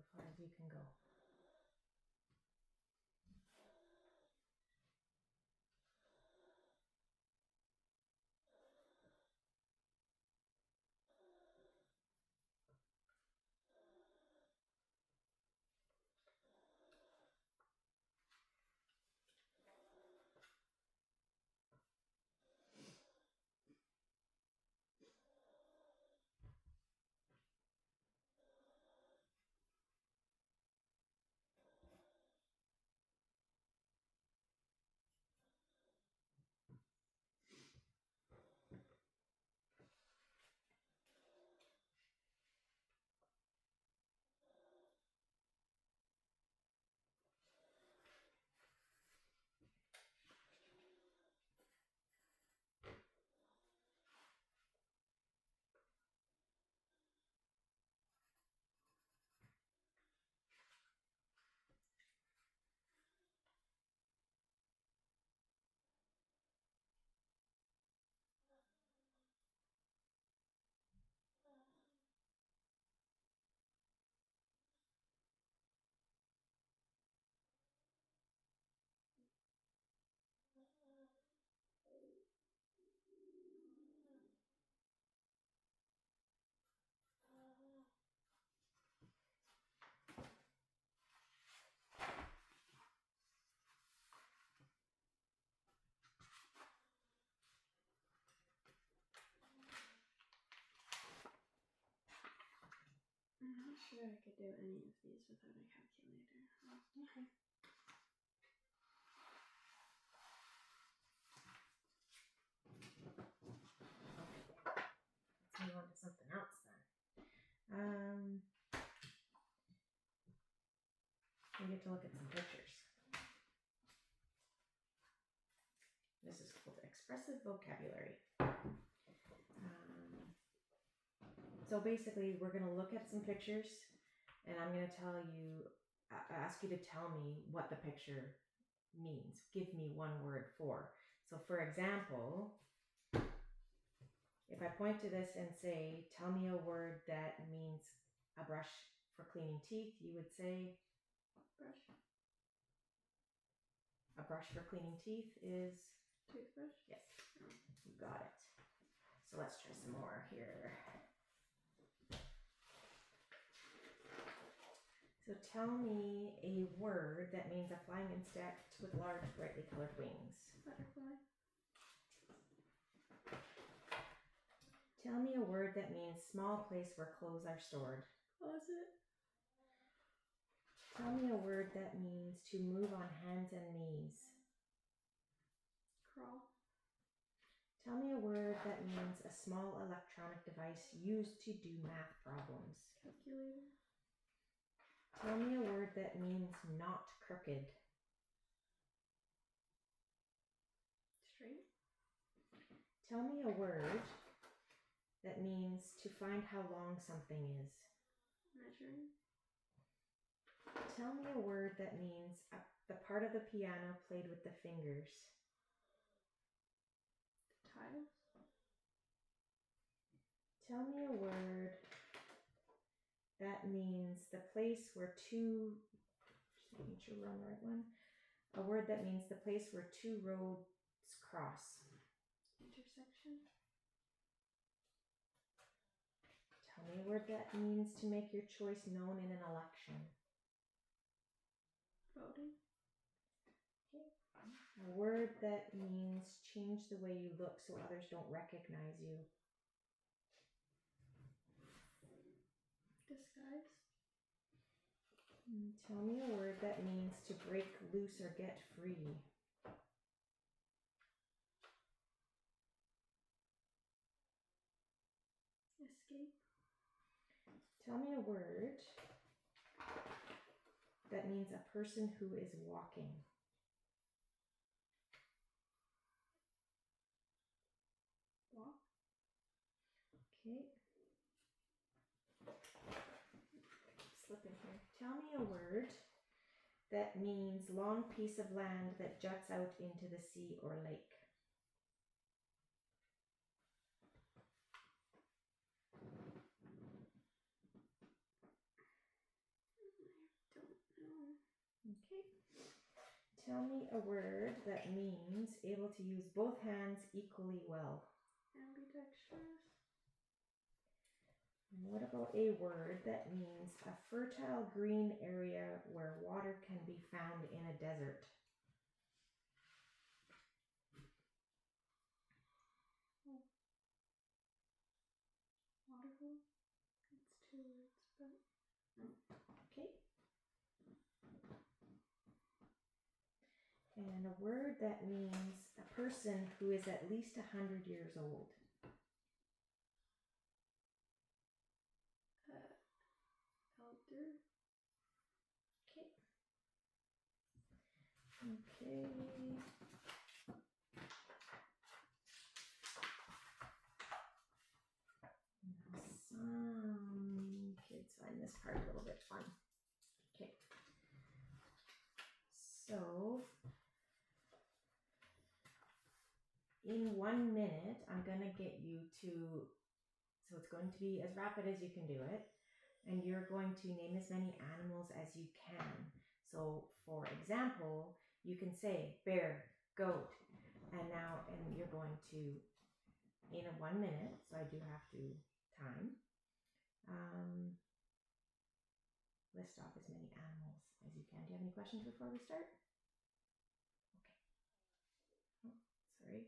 as far as you can go. I'm not sure I could do any of these without a calculator. Okay. Let's move on to something else then. We get to look at some pictures. This is called expressive vocabulary. So basically, we're going to look at some pictures, and I'm going to ask you to tell me what the picture means. Give me one word for. So for example, if I point to this and say, tell me a word that means a brush for cleaning teeth, you would say? Brush. A brush for cleaning teeth is? Toothbrush. Yes, you got it. So let's try some more here. So tell me a word that means a flying insect with large, brightly colored wings. Butterfly. Tell me a word that means small place where clothes are stored. Closet. Tell me a word that means to move on hands and knees. Crawl. Tell me a word that means a small electronic device used to do math problems. Calculator. Tell me a word that means not crooked. Straight. Tell me a word that means to find how long something is. Measuring. Tell me a word that means the part of the piano played with the fingers. Tiles. Tell me a word that means the place where two, just making sure we're on the right one. A word that means the place where two roads cross. Intersection. Tell me a word that means to make your choice known in an election. Voting. Okay. A word that means change the way you look so others don't recognize you. Disguise. Tell me a word that means to break loose or get free. Escape. Tell me a word that means a person who is walking. Walk. Okay. Slipping here. Tell me a word that means long piece of land that juts out into the sea or lake. Tell me a word that means able to use both hands equally well. Ambidextrous. And what about a word that means a fertile green area where water can be found in a desert? Waterhole. It's 2 words, but Okay. And a word that means a person who is at least 100 years old. elder. Okay. Okay. Now some kids find this part a little bit fun. Okay. So in 1 minute, I'm going to get you to, so it's going to be as rapid as you can do it. And you're going to name as many animals as you can. So for example, you can say bear, goat, and you're going to, in 1 minute, so I do have to time, list off as many animals as you can. Do you have any questions before we start? Okay. Oh, sorry.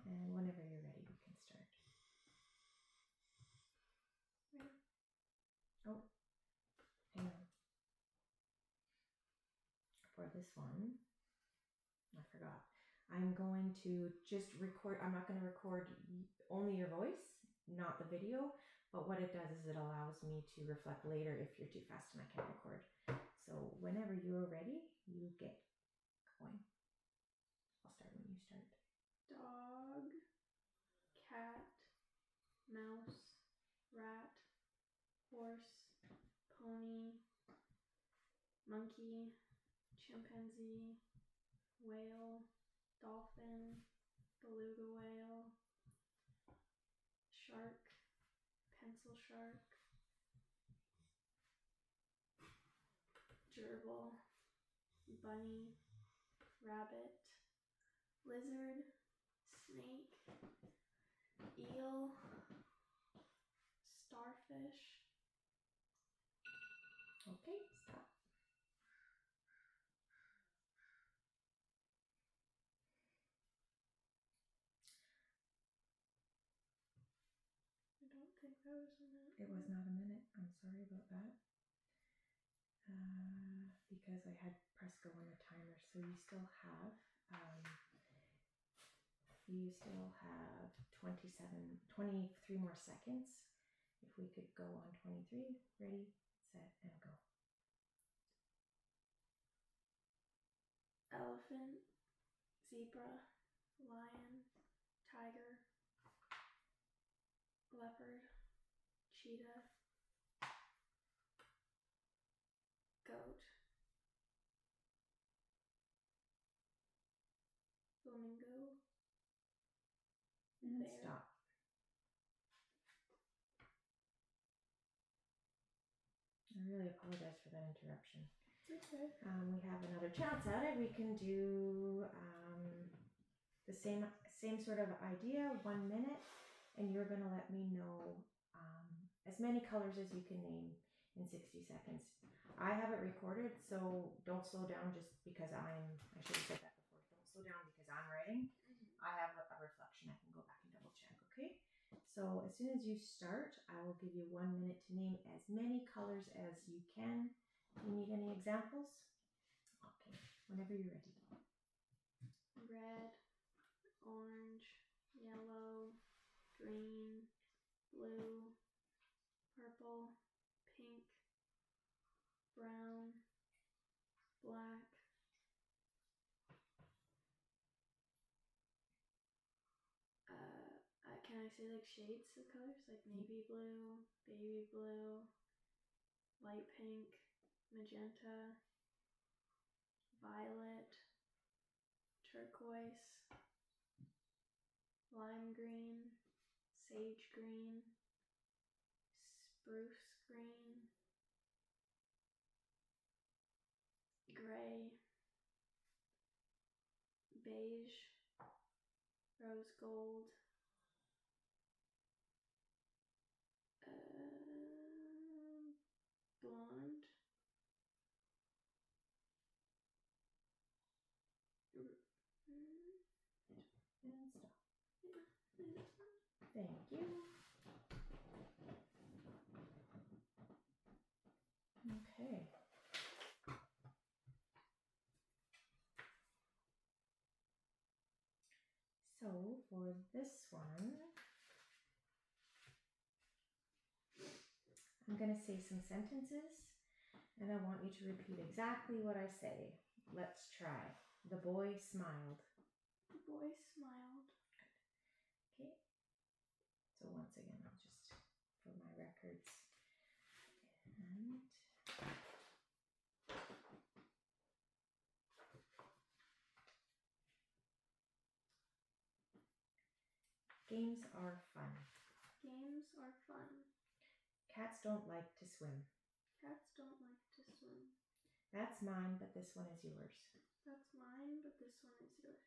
And whenever you're ready, we can start. Oh, hang on. For this one, I forgot. I'm going to just record. I'm not going to record only your voice, not the video. But what it does is it allows me to reflect later if you're too fast and I can't record. So whenever you're ready, you get going. I'll start when you start. Dog, cat, mouse, rat, horse, pony, monkey, chimpanzee, whale, dolphin, beluga whale, shark, pencil shark, gerbil, bunny, rabbit, lizard, snake, eel, starfish. Okay, stop. I don't think that was a minute. It was not a minute. I'm sorry about that. Because I had press go on the timer. So you still have 23 more seconds. If we could go on 23, ready, set, and go. Elephant, zebra, lion, tiger, leopard, cheetah, goat, flamingo, And bear. stop. I really apologize for that interruption. It's okay. We have another chance at it. We can do the same sort of idea, 1 minute, and you're going to let me know as many colors as you can name in 60 seconds. I have it recorded, so don't slow down just because I should have said that before. Don't slow down because I'm writing. I have a reflection. I can go back and double check, okay? So as soon as you start, I will give you 1 minute to name as many colors as you can. Do you need any examples? Okay, whenever you're ready. Red, orange, yellow, green, blue, purple, pink, brown, black, can I say like shades of colors? Like navy blue, baby blue, light pink, magenta, violet, turquoise, lime green, sage green, spruce green, gray, beige, rose gold, blonde, And stop. Thank you. Okay. So for this one, I'm going to say some sentences and I want you to repeat exactly what I say. Let's try. The boy smiled. The boy smiled. Okay. So once again, I'll just, for my records, and games are fun. Games are fun. Cats don't like to swim. Cats don't like to swim. That's mine, but this one is yours. That's mine, but this one is yours.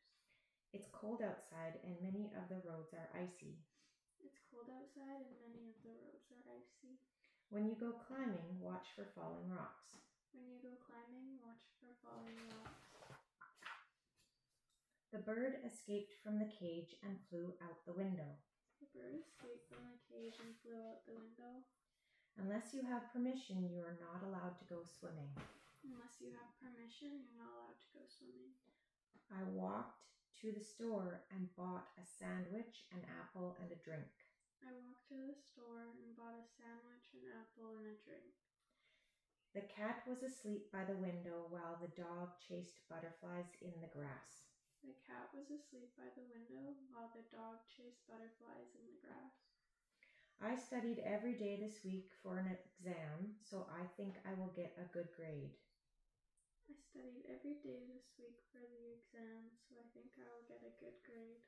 It's cold outside and many of the roads are icy. It's cold outside and many of the roads are icy. When you go climbing, watch for falling rocks. When you go climbing, watch for falling rocks. The bird escaped from the cage and flew out the window. The bird escaped from the cage and flew out the window. Unless you have permission, you are not allowed to go swimming. Unless you have permission, you're not allowed to go swimming. I walked to the store and bought a sandwich, an apple, and a drink. I walked to the store and bought a sandwich, an apple, and a drink. The cat was asleep by the window while the dog chased butterflies in the grass. The cat was asleep by the window while the dog chased butterflies in the grass. I studied every day this week for an exam, so I think I will get a good grade. I studied every day this week for the exam, so I think I will get a good grade.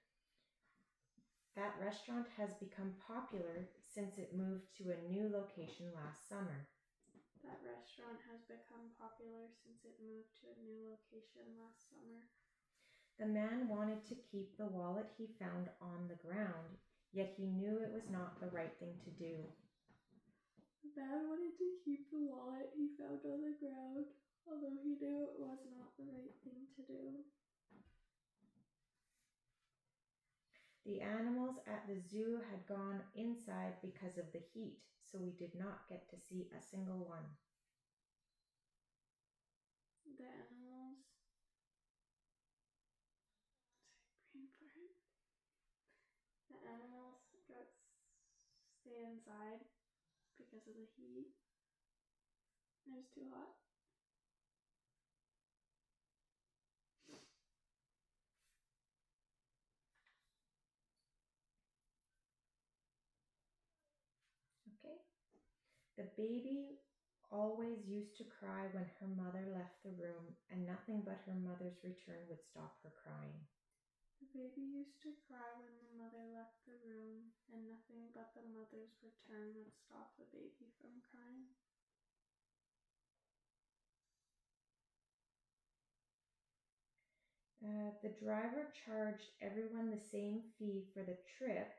That restaurant has become popular since it moved to a new location last summer. That restaurant has become popular since it moved to a new location last summer. The man wanted to keep the wallet he found on the ground, yet he knew it was not the right thing to do. The man wanted to keep the wallet he found on the ground, although he knew it was not the right thing to do. The animals at the zoo had gone inside because of the heat, so we did not get to see a single one. The animals got stay inside because of the heat. It was too hot. Okay. The baby always used to cry when her mother left the room, and nothing but her mother's return would stop her crying. The baby used to cry when the mother left the room, and nothing but the mother's return would stop the baby from crying. The driver charged everyone the same fee for the trip,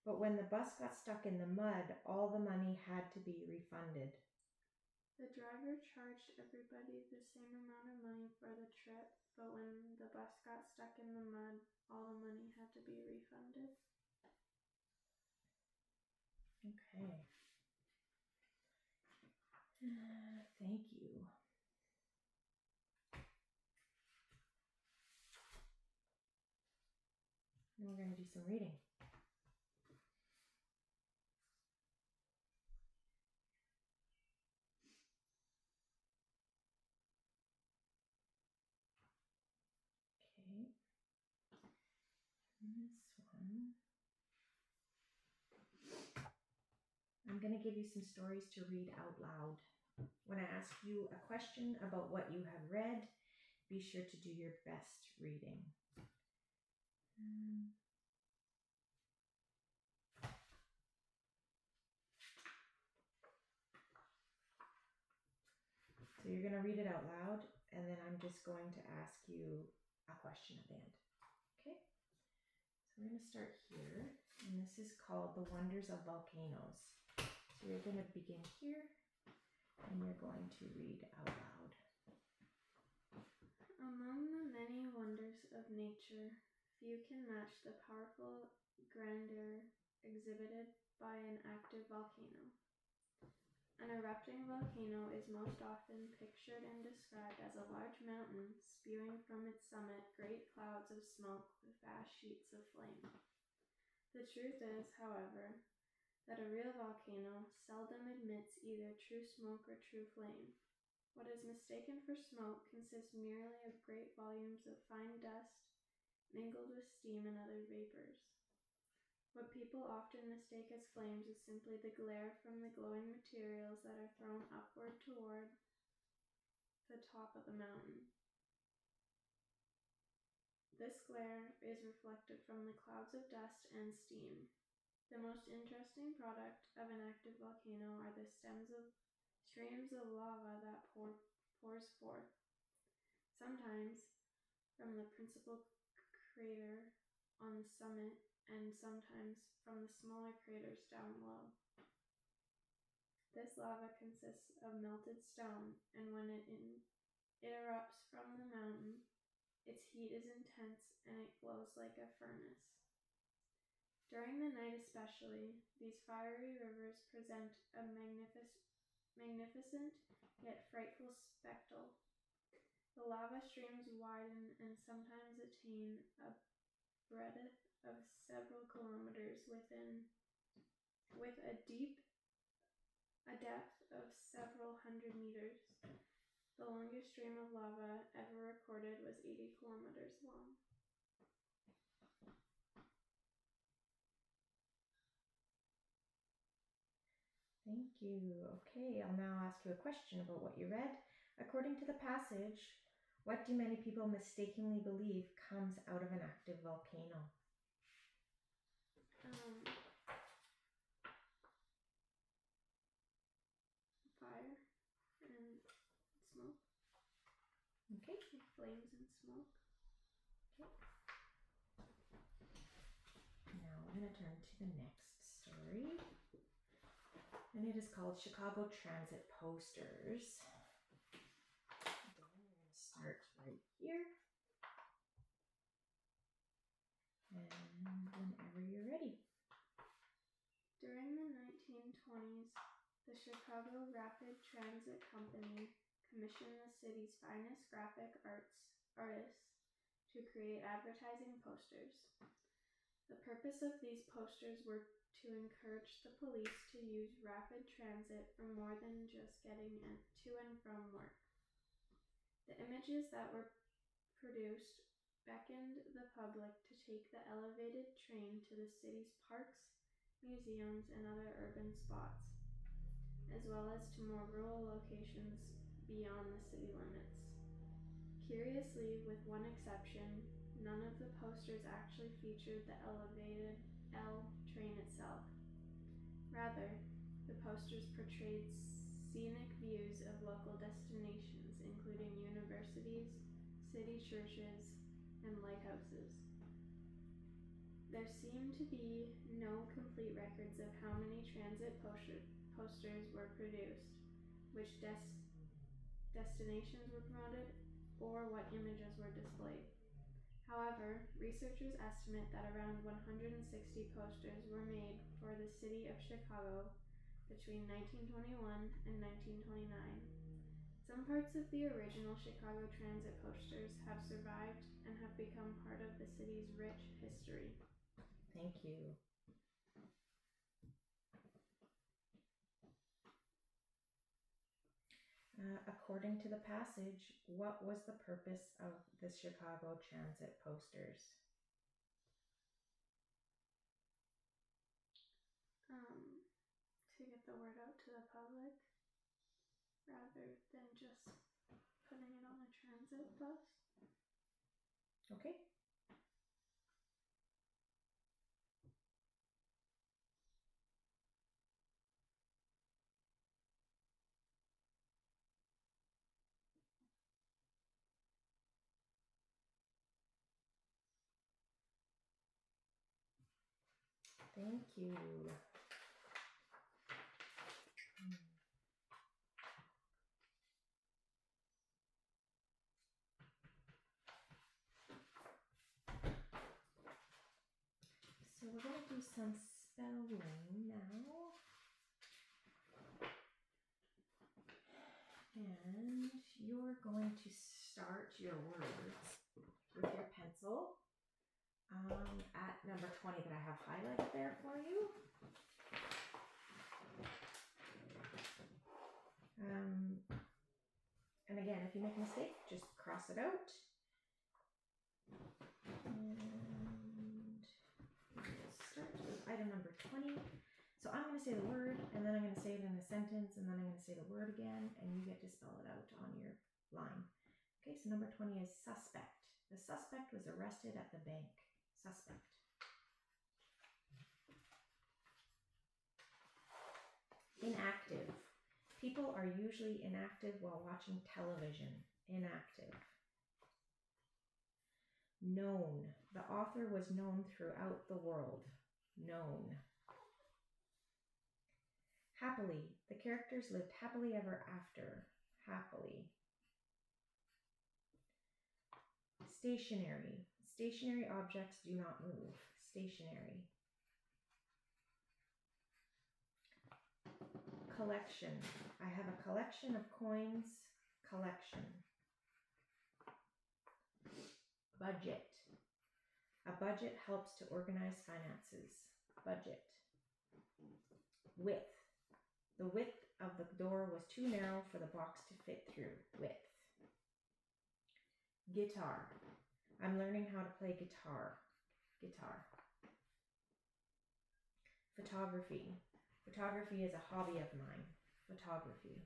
but when the bus got stuck in the mud, all the money had to be refunded. The driver charged everybody the same amount of money for the trip, but when the bus got stuck in the mud, all the money had to be refunded. Okay. Thank you. Now we're going to do some reading. Okay. This one. I'm going to give you some stories to read out loud. When I ask you a question about what you have read, be sure to do your best reading. So you're going to read it out loud, and then I'm just going to ask you a question at the end. Okay? So we're going to start here, and this is called The Wonders of Volcanoes. So you're going to begin here, and you're going to read out loud. Among the many wonders of nature, few can match the powerful grandeur exhibited by an active volcano. An erupting volcano is most often pictured and described as a large mountain spewing from its summit great clouds of smoke with vast sheets of flame. The truth is, however, that a real volcano seldom admits either true smoke or true flame. What is mistaken for smoke consists merely of great volumes of fine dust mingled with steam and other vapors. What people often mistake as flames is simply the glare from the glowing materials that are thrown upward toward the top of the mountain. This glare is reflected from the clouds of dust and steam. The most interesting product of an active volcano are the streams of lava that pours forth, sometimes from the principal crater on the summit and sometimes from the smaller craters down low. This lava consists of melted stone, and when it erupts from the mountain, its heat is intense and it glows like a furnace. During the night especially, these fiery rivers present a magnificent yet frightful spectacle. The lava streams widen and sometimes attain a breadth of several kilometers with a depth of several hundred meters. The longest stream of lava ever recorded was 80 kilometers long. Thank you. Okay, I'll now ask you a question about what you read. According to the passage, what do many people mistakenly believe comes out of an active volcano? Fire and smoke. Okay. Flames and smoke. Okay. Now we're going to turn to the next story. And it is called Chicago Transit Posters. Again, we're going to start right here. And whenever you're ready. During the 1920s, the Chicago Rapid Transit Company commissioned the city's finest graphic artists to create advertising posters. The purpose of these posters were to encourage the police to use rapid transit for more than just getting to and from work. The images that were produced beckoned the public to take the elevated train to the city's parks, museums, and other urban spots, as well as to more rural locations beyond the city limits. Curiously, with one exception, none of the posters actually featured the elevated L train itself. Rather, the posters portrayed scenic views of local destinations, including universities, city churches, and lighthouses. There seem to be no complete records of how many transit posters were produced, which destinations were promoted, or what images were displayed. However, researchers estimate that around 160 posters were made for the city of Chicago between 1921 and 1929. Some parts of the original Chicago transit posters have survived and have become part of the city's rich history. Thank you. According to the passage, what was the purpose of the Chicago transit posters? To get the word out to the public rather than just putting it on a transit bus. Okay. Thank you. So we're going to do some spelling now. And you're going to start your words with your pencil at number 20 that I have highlighted there for you. And again, if you make a mistake, just cross it out. And we'll start with item number 20. So I'm going to say the word, and then I'm going to say it in a sentence, and then I'm going to say the word again, and you get to spell it out on your line. Okay, so number 20 is suspect. The suspect was arrested at the bank. Suspect. Inactive. People are usually inactive while watching television. Inactive. Known. The author was known throughout the world. Known. Happily. The characters lived happily ever after. Happily. Stationary. Stationary objects do not move. Stationary. Collection. I have a collection of coins. Collection. Budget. A budget helps to organize finances. Budget. Width. The width of the door was too narrow for the box to fit through. Width. Guitar. I'm learning how to play guitar. Guitar. Photography. Photography is a hobby of mine. Photography.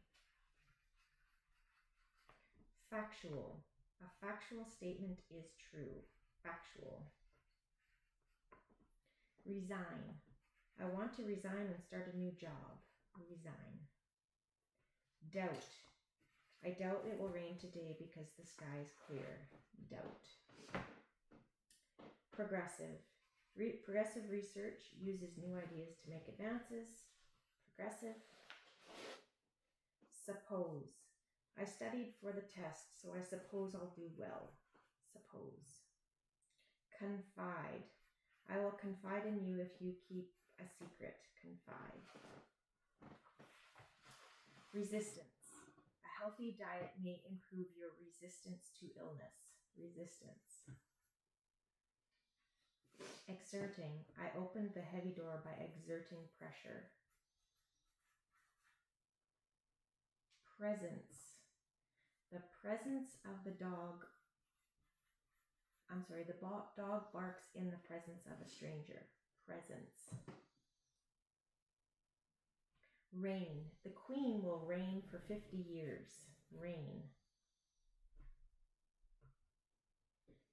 Factual. A factual statement is true. Factual. Resign. I want to resign and start a new job. Resign. Doubt. I doubt it will rain today because the sky is clear. Doubt. Progressive. Progressive research uses new ideas to make advances. Progressive. Suppose. I studied for the test, so I suppose I'll do well. Suppose. Confide. I will confide in you if you keep a secret. Confide. Resistance. A healthy diet may improve your resistance to illness. Resistance. Exerting. I opened the heavy door by exerting pressure. Presence. The presence of the dog. The dog barks in the presence of a stranger. Presence. Reign. The queen will reign for 50 years. Reign.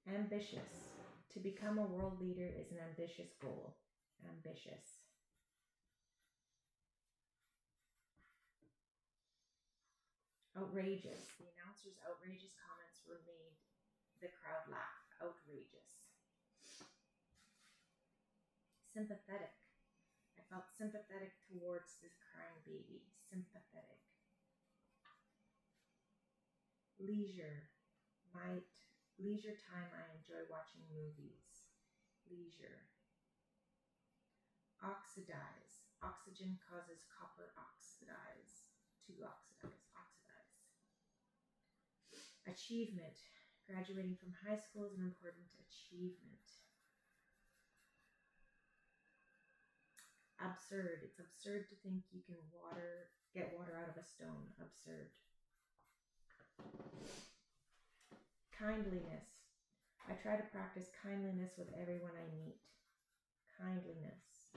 Ambitious. To become a world leader is an ambitious goal. Ambitious. Outrageous. The announcer's outrageous comments were made the crowd laugh. Outrageous. Sympathetic. I felt sympathetic towards this crying baby. Sympathetic. Leisure. My leisure time, I enjoy watching movies. Leisure. Oxidize. Oxygen causes copper oxidize. To oxidize. Oxidize. Achievement. Graduating from high school is an important achievement. Absurd. It's absurd to think you can get water out of a stone. Absurd. Kindliness. I try to practice kindliness with everyone I meet. Kindliness.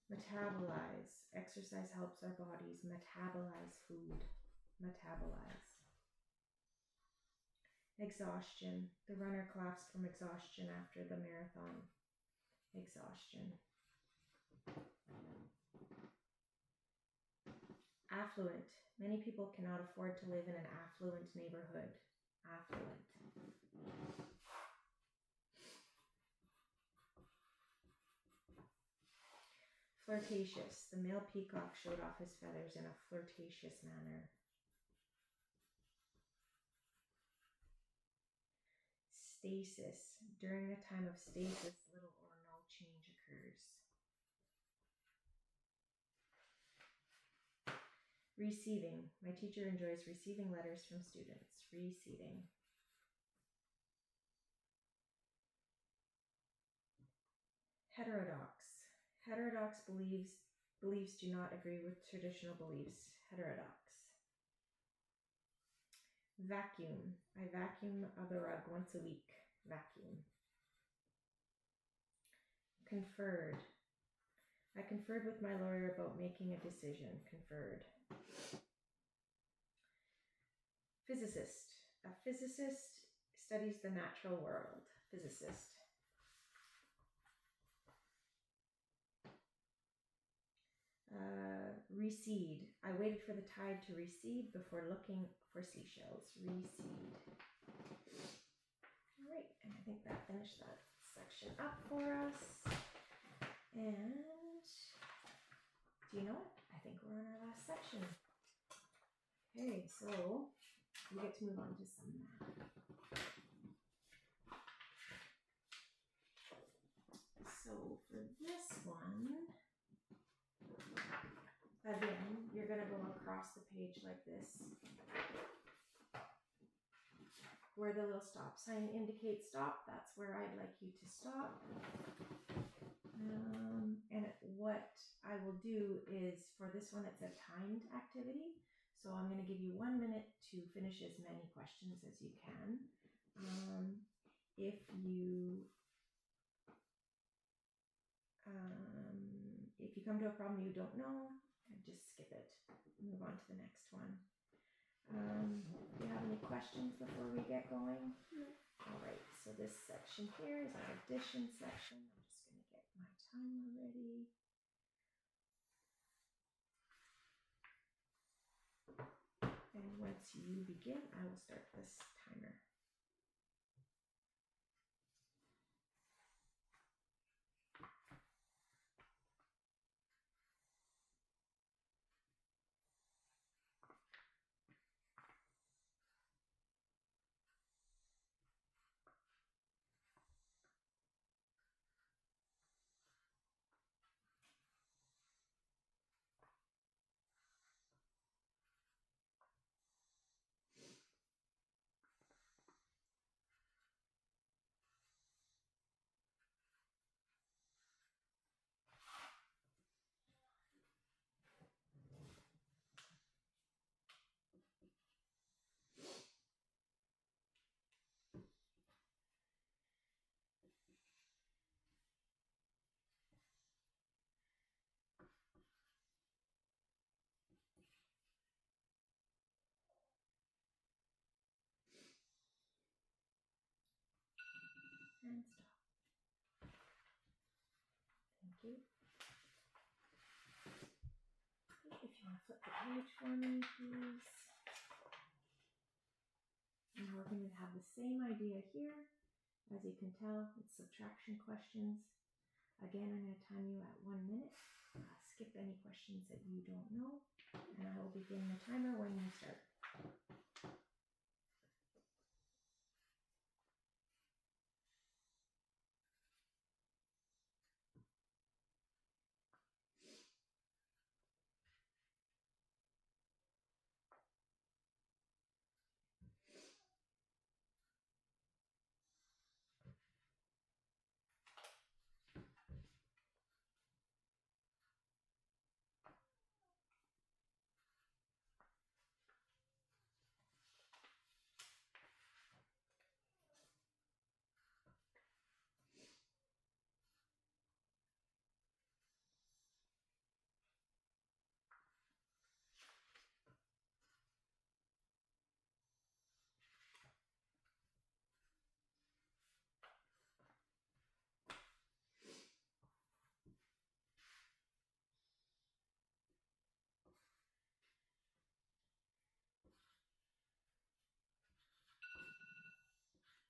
Metabolize. Exercise helps our bodies metabolize food. Metabolize. Exhaustion. The runner claps from exhaustion after the marathon. Exhaustion. Affluent. Many people cannot afford to live in an affluent neighborhood. Affluent. Flirtatious. The male peacock showed off his feathers in a flirtatious manner. Stasis. During a time of stasis, little or no change occurs. Receiving. My teacher enjoys receiving letters from students. Receiving. Heterodox. Heterodox beliefs do not agree with traditional beliefs. Heterodox. Vacuum. I vacuum the rug once a week. Vacuum. Conferred. I conferred with my lawyer about making a decision. Conferred. Physicist. A physicist studies the natural world. Physicist. Recede. I waited for the tide to recede before looking for seashells. Recede. All right, and I think that finished that section up for us. And do you know what? I think we're on our last section. Okay, so we get to move on to some math. So for this one, again, you're going to go across the page like this, where the little stop sign indicates stop. That's where I'd like you to stop. And what I will do is, for this one, it's a timed activity. So I'm going to give you 1 minute to finish as many questions as you can. If you come to a problem you don't know, just skip it. Move on to the next one. Do you have any questions before we get going? No. All right, so this section here is our addition section. I'm just going to get my timer ready. And once you begin, I will start this timer. And stop. Thank you. If you want to flip the page for me, please. And we're going to have the same idea here. As you can tell, it's subtraction questions. Again, I'm going to time you at 1 minute. Skip any questions that you don't know. And I will begin the timer when you start.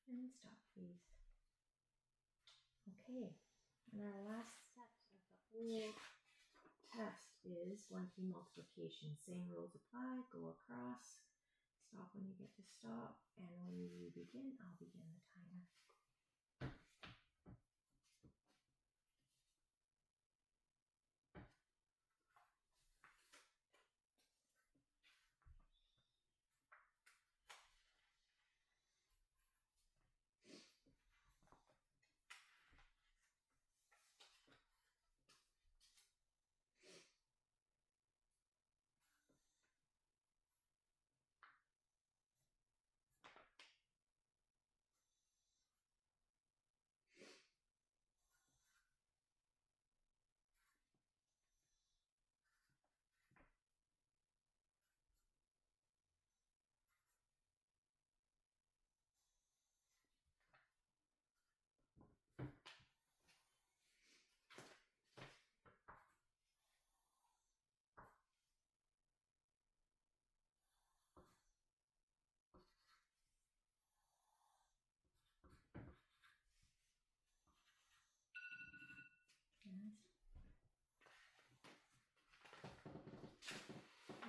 And stop, please. Okay, and our last set of the whole test is 1 key multiplication. Same rules apply. Go across. Stop when you get to stop. And when you begin, I'll begin the timer.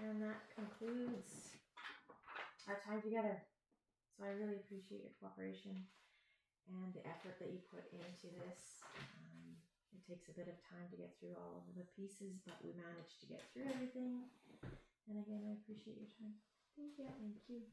And that concludes our time together. So I really appreciate your cooperation and the effort that you put into this. It takes a bit of time to get through all of the pieces, but we managed to get through everything. And again, I appreciate your time. Thank you. Thank you.